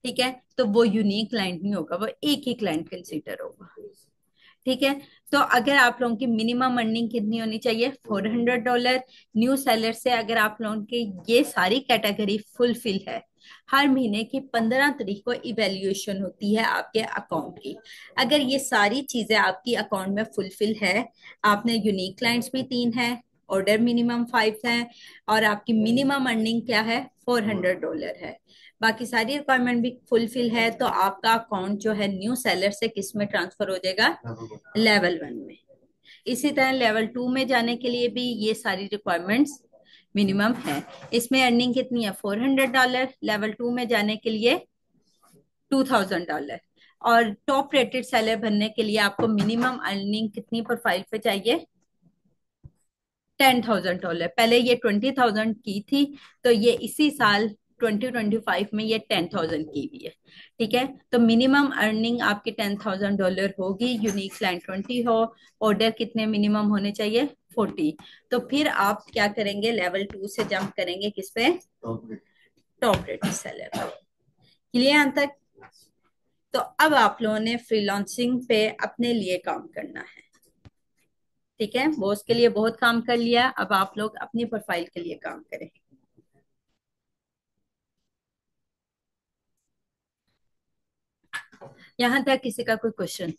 Speaker 1: ठीक है, तो वो यूनिक क्लाइंट नहीं होगा, वो एक ही क्लाइंट कंसीडर होगा। ठीक है, तो अगर आप लोगों की मिनिमम अर्निंग कितनी होनी चाहिए, $400। न्यू सेलर से अगर आप लोगों की ये सारी कैटेगरी फुलफिल है हर महीने की 15 तारीख को इवेल्युएशन होती है आपके अकाउंट की। अगर ये सारी चीजें आपकी अकाउंट में फुलफिल है, आपने यूनिक क्लाइंट्स भी 3 है, ऑर्डर मिनिमम 5 है, और आपकी मिनिमम अर्निंग क्या है, $400 है, बाकी सारी रिक्वायरमेंट भी फुलफिल है, तो आपका अकाउंट जो है न्यू सेलर से किस में ट्रांसफर हो जाएगा, लेवल 1 में। इसी तरह लेवल 2 में जाने के लिए भी ये सारी रिक्वायरमेंट्स मिनिमम है। इसमें अर्निंग कितनी है, $400। लेवल 2 में जाने के लिए $2000। और टॉप रेटेड सेलर बनने के लिए आपको मिनिमम अर्निंग कितनी प्रोफाइल पे चाहिए, $10,000। पहले ये 20,000 की थी, तो ये इसी साल 2025 में ये 10,000 की भी है। ठीक है, तो मिनिमम अर्निंग आपकी $10,000 होगी, यूनिक क्लाइंट 20 हो, ऑर्डर कितने मिनिमम होने चाहिए, 40। तो फिर आप क्या करेंगे, लेवल 2 से जंप करेंगे किस पे, टॉप रेटेड सेलर पे। क्लियर यहाँ तक? तो अब आप लोगों ने फ्रीलांसिंग पे अपने लिए काम करना है। ठीक है, बॉस के लिए बहुत काम कर लिया, अब आप लोग अपनी प्रोफाइल के लिए काम करें। यहाँ तक किसी का कोई क्वेश्चन?